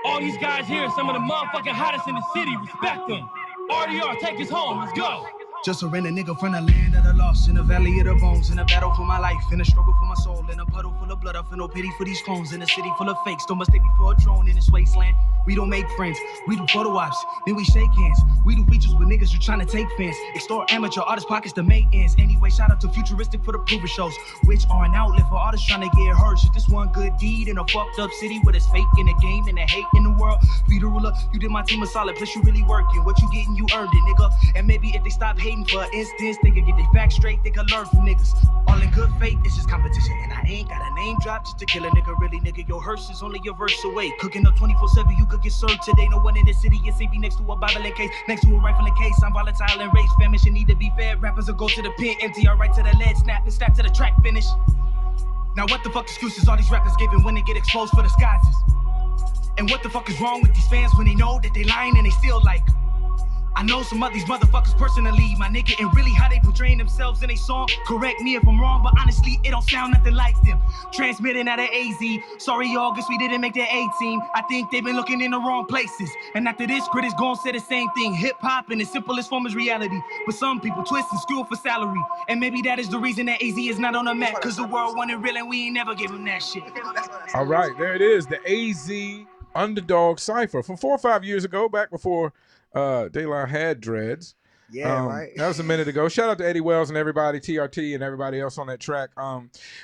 Speaker 5: All these guys here are some of the motherfucking hottest in the city. Respect them. RDR, take us home. Let's go.
Speaker 6: Just a random nigga from the land of the lost, in the valley of the bones, in a battle for my life, in a struggle for my soul, in a puddle full of blood. I feel no pity for these clones, in a city full of fakes. Don't mistake me for a drone in this wasteland. We don't make friends, we do photo ops, then we shake hands. We do features with niggas who trying to take fans. Extort amateur artists' pockets to make ends. Anyway, shout out to Futuristic for the prover shows, which are an outlet for artists trying to get heard. Just this one good deed in a fucked up city where there's fake in the game and the hate in the world. Be the ruler, you did my team a solid, plus you really working. What you getting, you earned it, nigga. And maybe if they stop hating for instance, they could get their facts straight, they could learn from niggas. All in good faith, it's just competition. And I ain't got a name drop just to kill a nigga. Really, nigga, your hearse is only your verse away. Cooking up 24/7, you could get served today. No one in the city is be next to a Bible and case, next to a rifle and case. I'm volatile and race, famine should need to be fed. Rappers will go to the pit, empty our right to the lead, snap and stack to the track finish. Now what the fuck excuses all these rappers giving when they get exposed for disguises? And what the fuck is wrong with these fans when they know that they lying and they still like? I know some of these motherfuckers personally, my nigga, and really how they portraying themselves in a song. Correct me if I'm wrong, but honestly, it don't sound nothing like them. Transmitting out of AZ. Sorry, y'all, guess we didn't make that A-team. I think they've been looking in the wrong places. And after this, critics gon' say the same thing. Hip-hop in its simplest form is reality. But some people twist and screw for salary. And maybe that is the reason that AZ is not on the map. Cause the world wanted real and we ain't never give them that shit.
Speaker 1: All right, there it is. The AZ Underdog Cypher from 4 or 5 years ago, back before DeLa had dreads.
Speaker 4: Yeah, right.
Speaker 1: That was a minute ago. Shout out to Eddie Wells and everybody, TRT and everybody else on that track.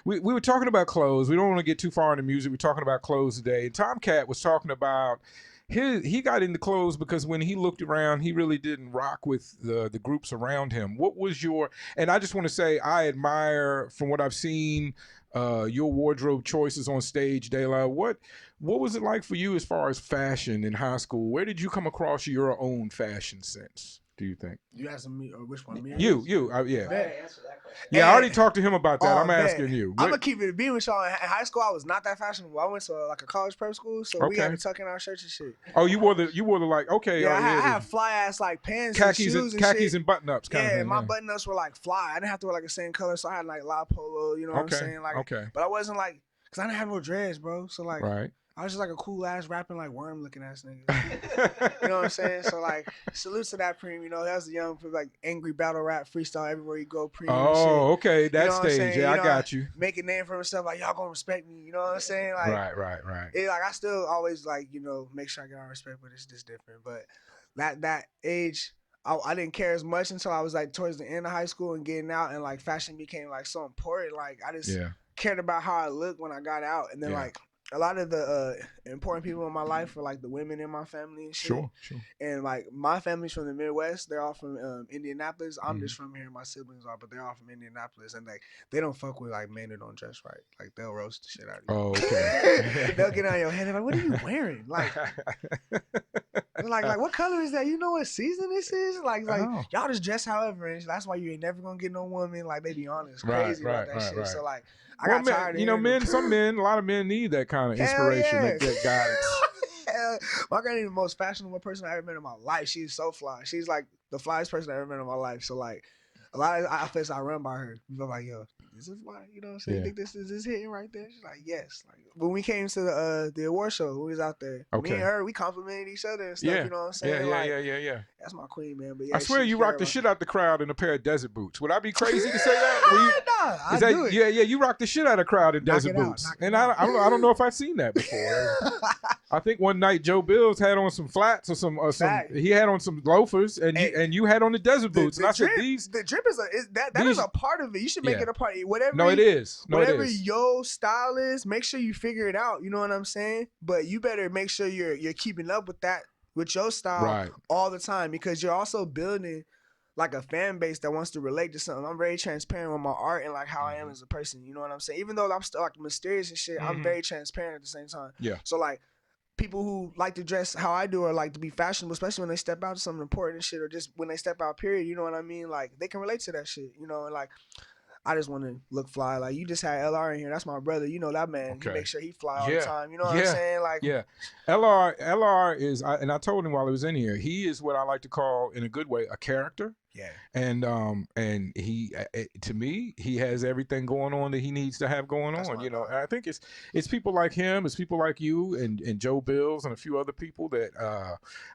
Speaker 1: We were talking about clothes. We don't want to get too far into music. We're talking about clothes today. Tomcat was talking about he got into clothes because when he looked around, he really didn't rock with the groups around him. What was your, and I just want to say I admire, from what I've seen, your wardrobe choices on stage, DeLa. What was it like for you as far as fashion in high school? Where did you come across your own fashion sense, do you think?
Speaker 4: You asking me, or which one? Me?
Speaker 1: Yeah. Yeah, I already talked to him about that. I'm asking you.
Speaker 4: I'm gonna keep it being with y'all. In high school, I was not that fashionable. I went to like a college prep school, so we had to tuck in our shirts and shit.
Speaker 1: Oh, you wore the like, okay.
Speaker 4: Yeah, I had fly ass like pants,
Speaker 1: khakis,
Speaker 4: and shoes and
Speaker 1: khakis
Speaker 4: shit.
Speaker 1: and button ups.
Speaker 4: Yeah, my button ups were like fly. I didn't have to wear like the same color, so I had like La Polo. You know what I'm saying? Like, but I wasn't like, cause I didn't have no dreads, bro. So like, I was just like a cool ass rapping like worm looking ass nigga. You know what I'm saying? So like, salute to that Preme. You know, that was the young like angry battle rap freestyle everywhere you go. Preme.
Speaker 1: Oh, okay, that
Speaker 4: you know
Speaker 1: stage. Yeah, I got you.
Speaker 4: Make a name for himself. Like y'all gonna respect me. You know what I'm saying? Like
Speaker 1: right.
Speaker 4: It, like I still always like make sure I get our respect, but it's just different. But that age. I didn't care as much until I was like towards the end of high school and getting out, and like fashion became like so important. Like I just cared about how I looked when I got out, and then like a lot of the important people in my life were like the women in my family and shit. Sure. And like my family's from the Midwest. They're all from Indianapolis. I'm just from here. My siblings are, but they're all from Indianapolis. And like they don't fuck with like men that don't dress right. Like they'll roast the shit out of you. Oh, okay. They'll get on your head. They're like, what are you wearing? Like, like what color is that? You know what season this is? Like y'all just dress however. And that's why you ain't never gonna get no woman. Like they be honest, crazy about that shit. So like. I got tired of
Speaker 1: a lot of men need that kind of inspiration, that guidance.
Speaker 4: My granny is the most fashionable person I ever met in my life. She's so fly. She's like the flyest person I ever met in my life. So like a lot of outfits I run by her. People are like, yo, is this fly? You know what I'm saying? You think this is hitting right there? She's like, yes. Like when we came to the award show, we was out there. Me and her, we complimented each other and stuff. You know what I'm saying?
Speaker 1: Yeah.
Speaker 4: That's my queen, man. But
Speaker 1: I swear you rocked the shit out the crowd in a pair of desert boots. Would I be crazy to say that?
Speaker 4: Nah, I do it.
Speaker 1: Yeah, you rocked the shit out of the crowd in desert boots. And I don't know if I've seen that before. I think one night Joe Bills had on some flats or some he had on some loafers, and you had on the desert boots. And I said,
Speaker 4: the drip is a part of it. You should make it a part. Whatever.
Speaker 1: No, it is.
Speaker 4: Whatever your style is, make sure you figure it out. You know what I'm saying? But you better make sure you're keeping up with that, with your style all the time, because you're also building like a fan base that wants to relate to something. I'm very transparent with my art and like how I am as a person. You know what I'm saying? Even though I'm still like mysterious and shit, I'm very transparent at the same time.
Speaker 1: Yeah.
Speaker 4: So like people who like to dress how I do or like to be fashionable, especially when they step out to something important and shit, or just when they step out, period. You know what I mean? Like they can relate to that shit. You know, and like I just want to look fly. Like you just had LR in here. That's my brother. You know that man. Okay. You make sure he fly all the time. You know what I'm saying? Like
Speaker 1: LR is, and I told him while he was in here, he is what I like to call, in a good way, a character.
Speaker 4: Yeah.
Speaker 1: And he, to me, he has everything going on that he needs to have going on. You know, and I think it's people like him, it's people like you and Joe Bills and a few other people that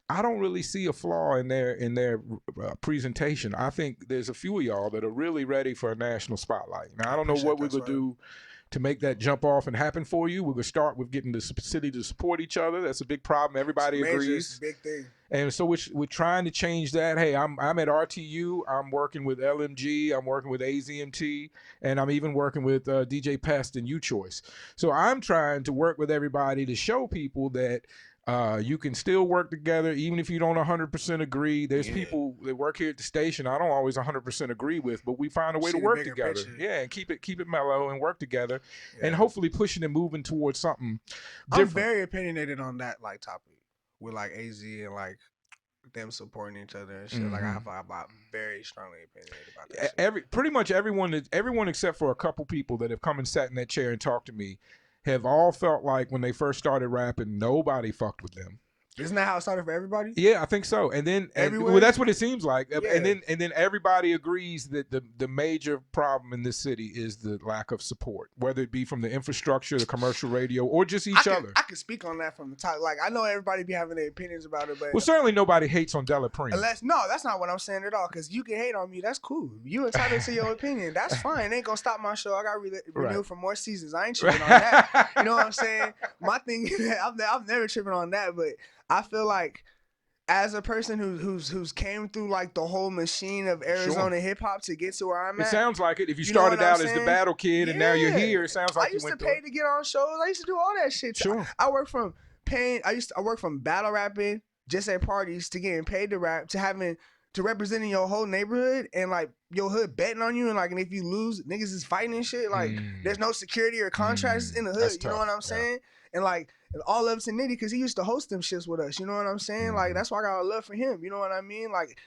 Speaker 1: I don't really see a flaw in their presentation. I think there's a few of y'all that are really ready for a national spotlight. Now I don't know what we're gonna do to make that jump off and happen for you. We're gonna start with getting the city to support each other. That's a big problem. Everybody agrees.
Speaker 4: Big thing.
Speaker 1: And so we're trying to change that. Hey, I'm at RTU. I'm working with LMG. I'm working with AZMT, and I'm even working with DJ Pest and U-Choice. So I'm trying to work with everybody to show people that you can still work together even if you don't 100% agree. There's people that work here at the station I don't always 100% agree with, but we find a way to work together. Picture. Yeah, and keep it mellow and work together, and hopefully pushing and moving towards something different.
Speaker 4: I'm very opinionated on that like topic with like AZ and like them supporting each other and shit. Like I'm very strongly opinionated about that shit.
Speaker 1: Pretty much everyone except for a couple people that have come and sat in that chair and talked to me have all felt like when they first started rapping, nobody fucked with them.
Speaker 4: Isn't that how it started for everybody?
Speaker 1: Yeah, I think so. And then well, that's what it seems like. Yeah. And then everybody agrees that the major problem in this city is the lack of support, whether it be from the infrastructure, the commercial radio, or just each other.
Speaker 4: I can speak on that from the top. Like I know everybody be having their opinions about it, but
Speaker 1: well, certainly nobody hates on Dela PREME.
Speaker 4: No, that's not what I'm saying at all. Because you can hate on me, that's cool. You entitled to your opinion, that's fine. It ain't gonna stop my show. I got renewed for more seasons. I ain't tripping on that. You know what I'm saying? My thing is I'm never tripping on that, but I feel like as a person who's came through like the whole machine of Arizona hip hop to get to where I'm at.
Speaker 1: It sounds like it. If you started out as the battle kid and now you're here, it sounds like
Speaker 4: I used to pay to get on shows. I used to do all that shit.
Speaker 1: Sure.
Speaker 4: I work from battle rapping just at parties to getting paid to rap to representing your whole neighborhood and like your hood betting on you, and like, and if you lose, niggas is fighting and shit. Like there's no security or contracts in the hood. You know what I'm saying? And like, and all of it's in Nitty because he used to host them shits with us. You know what I'm saying? Like that's why I got a love for him. You know what I mean? Like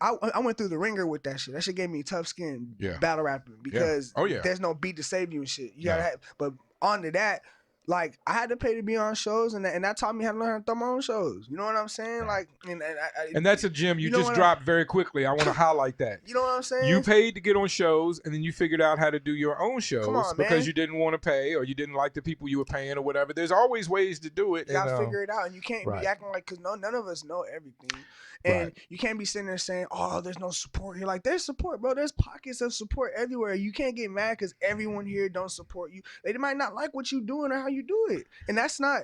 Speaker 4: I went through the ringer with that shit. That shit gave me tough skin battle rapping because there's no beat to save you and shit. You gotta have, but on to that, like I had to pay to be on shows, and that taught me how to learn how to throw my own shows. You know what I'm saying? Like,
Speaker 1: and that's a gem you just dropped very quickly. I want to highlight that.
Speaker 4: You know what I'm saying?
Speaker 1: You paid to get on shows, and then you figured out how to do your own shows because you didn't want to pay or you didn't like the people you were paying or whatever. There's always ways to do it.
Speaker 4: You gotta figure it out, and you can't be acting like, because none of us know everything. And you can't be sitting there saying, oh, there's no support here. Like, there's support, bro. There's pockets of support everywhere. You can't get mad because everyone here don't support you. They might not like what you're doing or how you do it. And that's not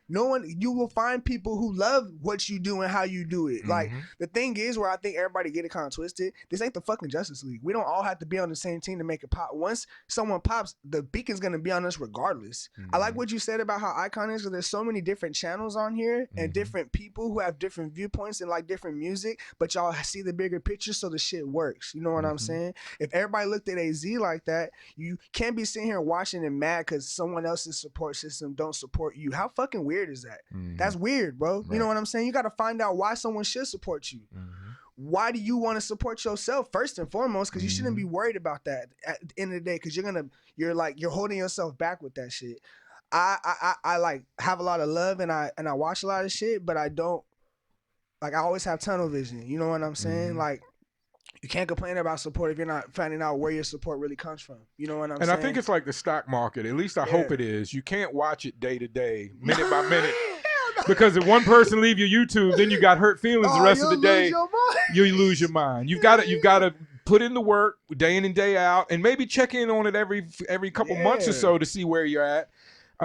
Speaker 4: no one. You will find people who love what you do and how you do it. Like, the thing is where I think everybody get it kind of twisted. This ain't the fucking Justice League. We don't all have to be on the same team to make it pop. Once someone pops, the beacon's going to be on us regardless. I like what you said about how Icon is, because there's so many different channels on here and different people who have different viewpoints and like different music, but y'all see the bigger picture, so the shit works. You know what I'm saying? If everybody looked at AZ like that, you can't be sitting here watching and mad because someone else's support system don't support you. How fucking weird is that? That's weird, bro. You know what I'm saying? You got to find out why someone should support you. Why do you want to support yourself first and foremost? Because you shouldn't be worried about that at the end of the day, because you're holding yourself back with that shit. I like have a lot of love and I watch a lot of shit, but I don't, like, I always have tunnel vision. You know what I'm saying? Like, you can't complain about support if you're not finding out where your support really comes from. You know what I'm saying?
Speaker 1: And I think it's like the stock market. At least I hope it is. You can't watch it day to day, minute by minute. Because if one person leave your YouTube, then you got hurt feelings the rest of the day. You lose your mind. You've got to put in the work day in and day out, and maybe check in on it every couple months or so to see where you're at.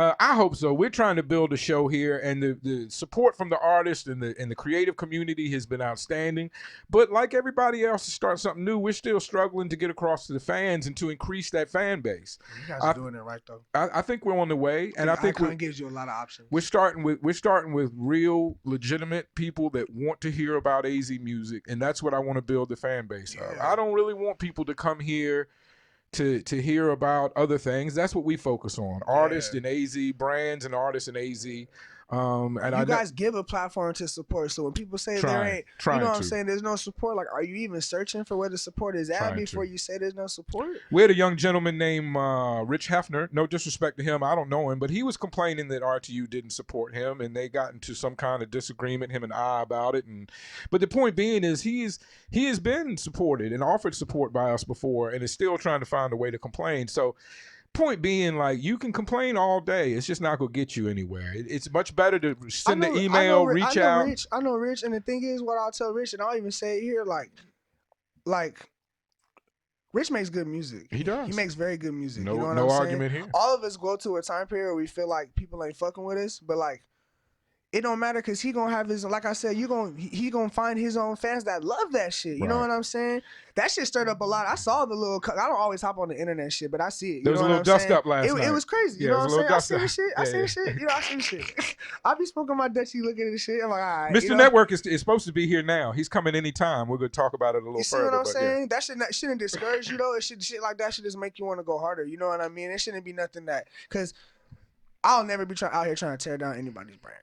Speaker 1: I hope so. We're trying to build a show here, and the support from the artists and the creative community has been outstanding. But like everybody else to start something new, we're still struggling to get across to the fans and to increase that fan base.
Speaker 4: You guys are doing it right though.
Speaker 1: I think we're on the way, and I think
Speaker 4: it gives you a lot of options.
Speaker 1: We're starting with real, legitimate people that want to hear about AZ music, and that's what I want to build the fan base of. I don't really want people to come here to hear about other things. That's what we focus on: artists and AZ, brands and artists and AZ. And
Speaker 4: you guys give a platform to support. So when people say there ain't, you know what I'm saying, there's no support. Like, are you even searching for where the support is at before you say there's no support?
Speaker 1: We had a young gentleman named Rich Hefner. No disrespect to him, I don't know him, but he was complaining that RTU didn't support him, and they got into some kind of disagreement, him and I, about it. But the point being is he has been supported and offered support by us before, and is still trying to find a way to complain. So. Point being, like, you can complain all day. It's just not going to get you anywhere. It's much better to send an email, reach out.
Speaker 4: I know Rich, and the thing is, what I'll tell Rich, and I'll even say it here, like Rich makes good music.
Speaker 1: He does.
Speaker 4: He makes very good music.
Speaker 1: No,
Speaker 4: you know what
Speaker 1: no
Speaker 4: I'm
Speaker 1: argument
Speaker 4: saying?
Speaker 1: here.
Speaker 4: All of us go to a time period where we feel like people ain't fucking with us, but like, it don't matter because he gonna have his, like I said, he gonna find his own fans that love that shit. You know what I'm saying? That shit stirred up a lot. I saw the little, I don't always hop on the internet shit, but I see it.
Speaker 1: There was a little dust up last night.
Speaker 4: It was crazy. You know what I'm saying? I see the shit. I see the shit. You know, I see the shit. I be smoking my Dutchie looking at the shit. I'm like, all right.
Speaker 1: Mr. Network is supposed to be here now. He's coming anytime. We're going to talk about it a little further.
Speaker 4: You see what I'm saying? That shouldn't discourage you, though. Shit like that should just make you want to go harder. You know what I mean? It shouldn't be nothing that, because I'll never be out here trying to tear down anybody's brand.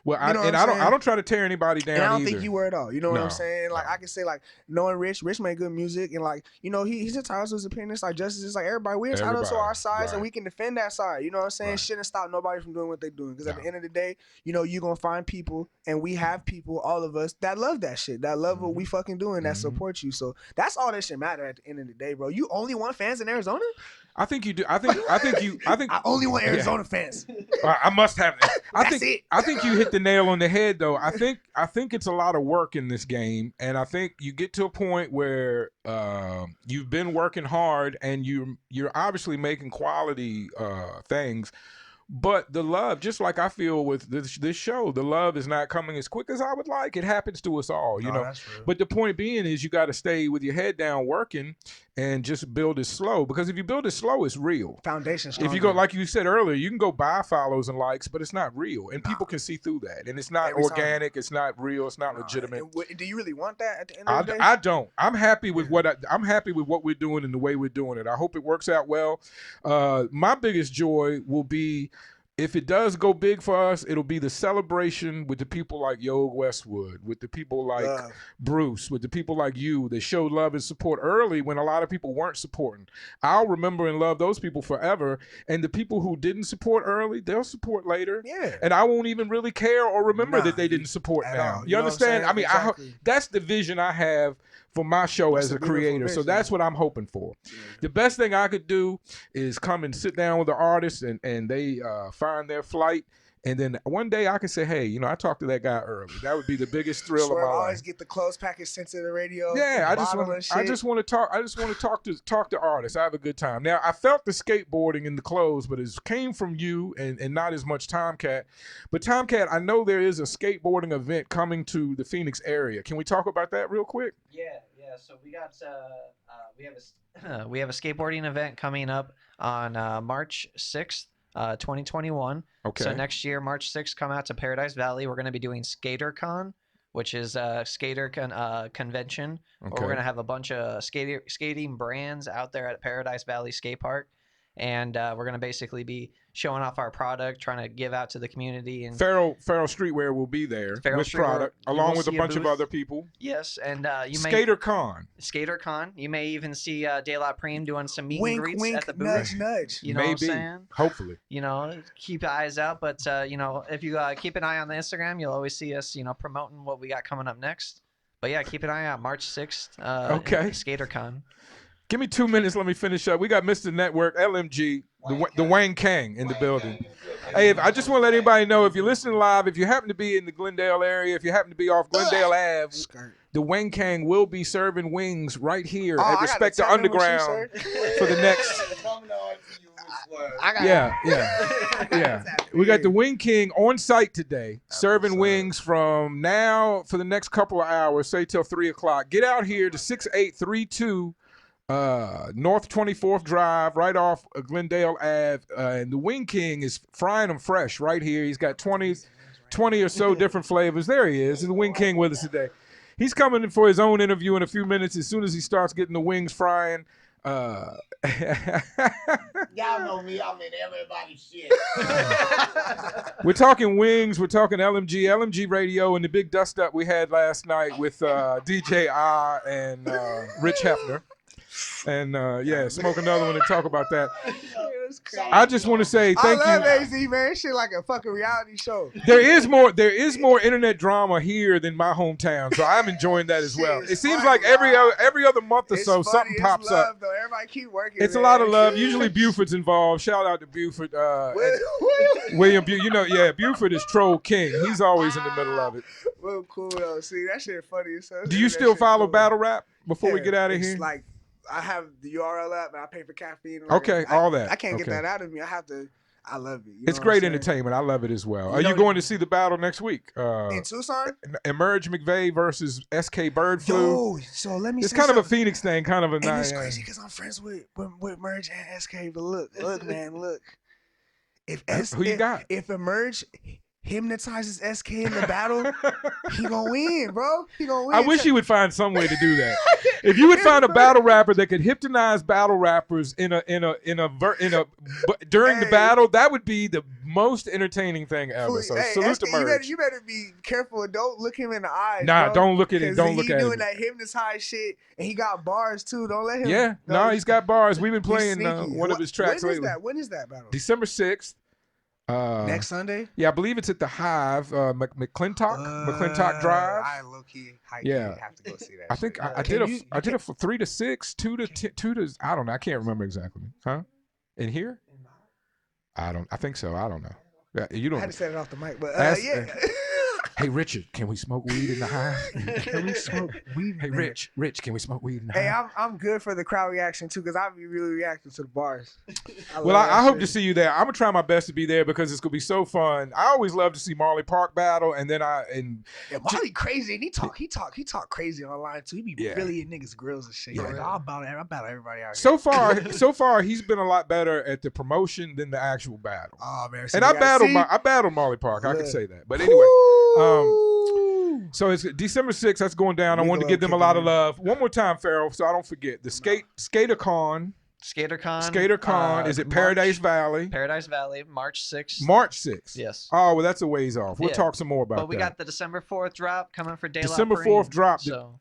Speaker 1: Well, I don't try to tear anybody down.
Speaker 4: And I don't
Speaker 1: either.
Speaker 4: think you were at all. You know what I'm saying? Like, I can say, like, knowing Rich made good music, and like, you know, he's entitled to his opinion. It's like justice is like everybody. We're entitled to our sides, and we can defend that side. You know what I'm saying? Shouldn't stop nobody from doing what they're doing. Because at the end of the day, you know, you're gonna find people, and we have people, all of us, that love that shit, that love what we fucking doing, that support you. So that's all that shit matter at the end of the day, bro. You only want fans in Arizona?
Speaker 1: I think you do. I think
Speaker 4: I only want Arizona fans.
Speaker 1: I must have that. I think you hit the nail on the head, though. I think it's a lot of work in this game, and I think you get to a point where you've been working hard, and you're obviously making quality things. But the love, just like I feel with this show, the love is not coming as quick as I would like. It happens to us all, you know.
Speaker 4: That's true.
Speaker 1: But the point being is you got to stay with your head down working and just build it slow. Because if you build it slow, it's real.
Speaker 4: Foundation stronger.
Speaker 1: If you go, like you said earlier, you can go buy follows and likes, but it's not real. And people can see through that. And it's not organic. It's not real. It's not legitimate.
Speaker 4: Do you really want that at the end of the day?
Speaker 1: I don't. I'm happy with I'm happy with what we're doing and the way we're doing it. I hope it works out well. My biggest joy will be, if it does go big for us, it'll be the celebration with the people like Yo Westwood, with the people like Bruce, with the people like you that showed love and support early when a lot of people weren't supporting. I'll remember and love those people forever. And the people who didn't support early, they'll support later.
Speaker 4: Yeah.
Speaker 1: And I won't even really care or remember that they didn't support now. You understand? I mean, exactly. That's the vision I have for my show as a creator. So that's what I'm hoping for. The best thing I could do is come and sit down with the artists and they find their flight. And then one day I can say, hey, you know, I talked to that guy early. That would be the biggest thrill of my life.
Speaker 4: Always get the clothes package sent to the radio.
Speaker 1: Yeah, I just want to talk to artists. I have a good time. Now, I felt the skateboarding in the clothes, but it came from you and not as much Tomcat. But Tomcat, I know there is a skateboarding event coming to the Phoenix area. Can we talk about that real quick?
Speaker 2: Yeah. So we have a skateboarding event coming up on March 6th. 2021.
Speaker 1: Okay.
Speaker 2: So next year, March 6th, come out to Paradise Valley. We're going to be doing SkaterCon, which is a skater convention.
Speaker 1: Okay.
Speaker 2: Where we're going to have a bunch of skating brands out there at Paradise Valley Skate Park. And we're going to basically be showing off our product, trying to give out to the community. And
Speaker 1: Feral Streetwear will be there with product, along with a bunch of other people.
Speaker 2: Yes, and you may SkaterCon. You may even see De La PREME doing some meet and greets at the booth.
Speaker 4: Nudge, nudge.
Speaker 2: You know what I'm saying?
Speaker 1: Hopefully.
Speaker 2: You know, keep eyes out. But you know, if you keep an eye on the Instagram, you'll always see us, you know, promoting what we got coming up next. But yeah, keep an eye out. March 6th.
Speaker 1: Okay.
Speaker 2: SkaterCon.
Speaker 1: Give me 2 minutes. Let me finish up. We got Mr. Network, LMG, the Wayne Kang in the building. Hey, I just want to let anybody know, if you're listening live, if you happen to be in the Glendale area, if you happen to be off Glendale Ave, the Wayne Kang will be serving wings right here at Respect the Underground for the next.
Speaker 4: I got
Speaker 1: Yeah. We got the Wing King on site today, serving wings from now for the next couple of hours, say till 3 o'clock. Get out here to 6832 North 24th Drive, right off Glendale Ave. And the Wing King is frying them fresh right here. He's got 20 or so different flavors. There he is, the Wing King with us today. He's coming in for his own interview in a few minutes as soon as he starts getting the wings frying.
Speaker 9: Y'all know me, I'm in everybody's shit.
Speaker 1: We're talking wings, we're talking LMG Radio, and the big dust up we had last night with DJ Ah and Rich Hefner. And smoke another one and talk about that. I just want to say thank you.
Speaker 4: I love AZ, man. Shit like a fucking reality show.
Speaker 1: There is more internet drama here than my hometown, so I'm enjoying that as well. It seems like every other month or so something pops up.
Speaker 4: Though. Everybody keep working.
Speaker 1: It's a lot of love. Usually Buford's involved. Shout out to Buford. William Buford. Buford is troll king. He's always in the middle of it.
Speaker 4: Well, cool though. See, that shit funny. So
Speaker 1: do you still follow battle rap before we get out of here?
Speaker 4: It's like I have the URL up and I pay for caffeine.
Speaker 1: Okay, all that.
Speaker 4: I can't get that out of me. I love it.
Speaker 1: It's great entertainment. I love it as well. Are you going to see the battle next week?
Speaker 4: In Tucson?
Speaker 1: Emerge McVeigh versus SK Bird Flu.
Speaker 4: Yo, so let me
Speaker 1: It's
Speaker 4: say
Speaker 1: kind
Speaker 4: something.
Speaker 1: of a Phoenix thing, kind of a nice.
Speaker 4: It's crazy because I'm friends with Emerge and SK. But look, man, look.
Speaker 1: Who you got?
Speaker 4: If Emerge hypnotizes SK in the battle, he gonna win, bro. He gonna win.
Speaker 1: I wish he would find some way to do that. If you would find a battle rapper that could hypnotize battle rappers during the battle, that would be the most entertaining thing ever. So salute to Merge.
Speaker 4: You better be careful. Don't look him in the eyes.
Speaker 1: Nah,
Speaker 4: bro.
Speaker 1: don't look at it. Don't look at him.
Speaker 4: He's doing that hypnotized shit, and he got bars too. Don't let him.
Speaker 1: Yeah, no, he's got bars. We've been playing one of his tracks lately.
Speaker 4: When is that battle?
Speaker 1: December 6th.
Speaker 4: Next Sunday?
Speaker 1: Yeah, I believe it's at the Hive, McClintock Drive.
Speaker 4: I low key, have to go see that.
Speaker 1: I think I did it for 3 to 6, 2 to I don't know. I can't remember exactly. Huh? In here? I think so. I don't know. You don't.
Speaker 4: I had to set it off the mic, but yeah.
Speaker 1: Hey Richard, can we smoke weed in the Hive?
Speaker 4: Can we smoke weed?
Speaker 1: Hey Rich, can we smoke weed in the
Speaker 4: Hive?
Speaker 1: Hive?
Speaker 4: I'm good for the crowd reaction too, because I'll be really reacting to the bars.
Speaker 1: I hope to see you there. I'm gonna try my best to be there because it's gonna be so fun. I always love to see Marley Park battle, and then
Speaker 4: Marley crazy, and he talk crazy online too. He be really in niggas' grills and shit. Like, I'll battle everybody out
Speaker 1: here. So far, he's been a lot better at the promotion than the actual battle.
Speaker 4: Oh man,
Speaker 1: and I battled Marley Park. I can say that. But anyway. So it's December 6th. That's going down. I wanted to give them a lot of love. One more time, Farrell, so I don't forget. The SkaterCon. Is it Paradise Valley?
Speaker 2: Paradise Valley, March 6th.
Speaker 1: March 6th.
Speaker 2: Yes.
Speaker 1: Oh, well, that's a ways off. We'll talk some more about that.
Speaker 2: But we got the December 4th drop coming for DELA.
Speaker 1: December 4th drop. So.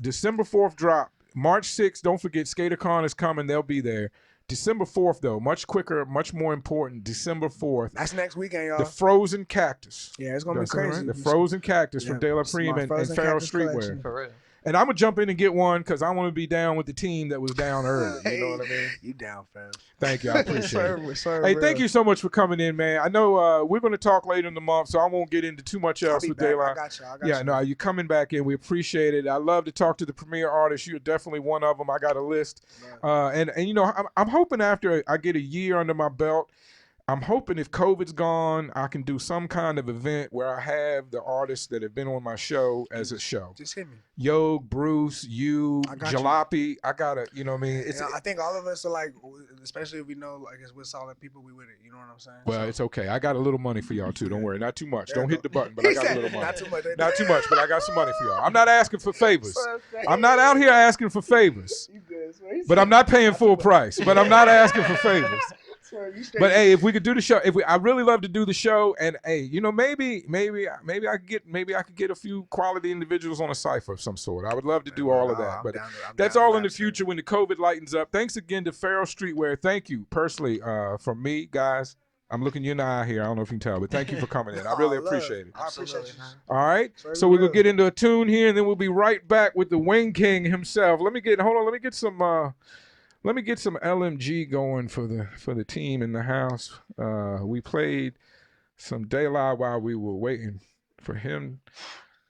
Speaker 1: December 4th drop. March 6th. Don't forget, SkaterCon is coming. They'll be there. December 4th, though, much quicker, much more important. December 4th.
Speaker 4: That's next weekend, y'all.
Speaker 1: The Frozen Cactus.
Speaker 4: Yeah, it's going to be crazy.
Speaker 1: Right? The Frozen Cactus from DELA PREME and Farrell Streetwear. For real. And I'm going to jump in and get one because I want to be down with the team that was down early. You know what I mean?
Speaker 4: You down, fam.
Speaker 1: Thank you. I appreciate it. Hey, thank you so much for coming in, man. I know we're going to talk later in the month, so I won't get into too much else with DELA.
Speaker 4: I got you.
Speaker 1: Yeah, no, you're coming back in. We appreciate it. I love to talk to the premier artists. You're definitely one of them. I got a list. And you know, I'm hoping after I get a year under my belt, I'm hoping if COVID's gone, I can do some kind of event where I have the artists that have been on my show as a show.
Speaker 4: Just hit me.
Speaker 1: Yo, Bruce, Jalopy. I gotta, you know what I mean?
Speaker 4: I think all of us are like, especially if we know, like, we're solid people, we with it. You know what I'm saying?
Speaker 1: Well, it's okay. I got a little money for y'all too. Don't worry. Not too much. Don't hit the button, but I got a little money. Not too much, but I got some money for y'all. I'm not asking for favors. I'm not out here asking for favors. But I'm not paying full price. But I'm not asking for favors. But hey, if we could do the show, I really love to do the show, and hey, you know, maybe I could get a few quality individuals on a cipher of some sort. I would love to do all of that, but that's all in the future when the COVID lightens up. Thanks again to Farrell Streetwear. Thank you personally from me, guys. I'm looking you in the eye here. I don't know if you can tell, but thank you for coming in. I really appreciate it.
Speaker 4: I appreciate you.
Speaker 1: All right, so we're gonna get into a tune here, and then we'll be right back with the Wing King himself. Let me get some LMG going for the team in the house. We played some DELA while we were waiting for him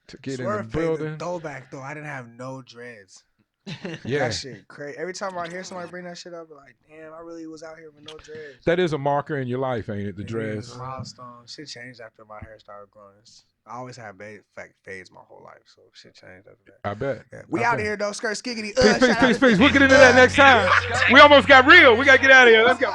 Speaker 1: to get in the building.
Speaker 4: Throwback though, I didn't have no dreads.
Speaker 1: Yeah.
Speaker 4: That shit crazy. Every time I hear somebody bring that shit up, I'm like, damn, I really was out here with no dreads.
Speaker 1: That is a marker in your life, ain't it? The
Speaker 4: It
Speaker 1: dreads.
Speaker 4: is a milestone. Shit changed after my hair started growing. I always had fades my whole life, so shit changed after that.
Speaker 1: I bet.
Speaker 4: Yeah. We out of here though, skirt skiggity.
Speaker 1: Peace. We'll get into that next time. We almost got real. We gotta get out of here. Let's go.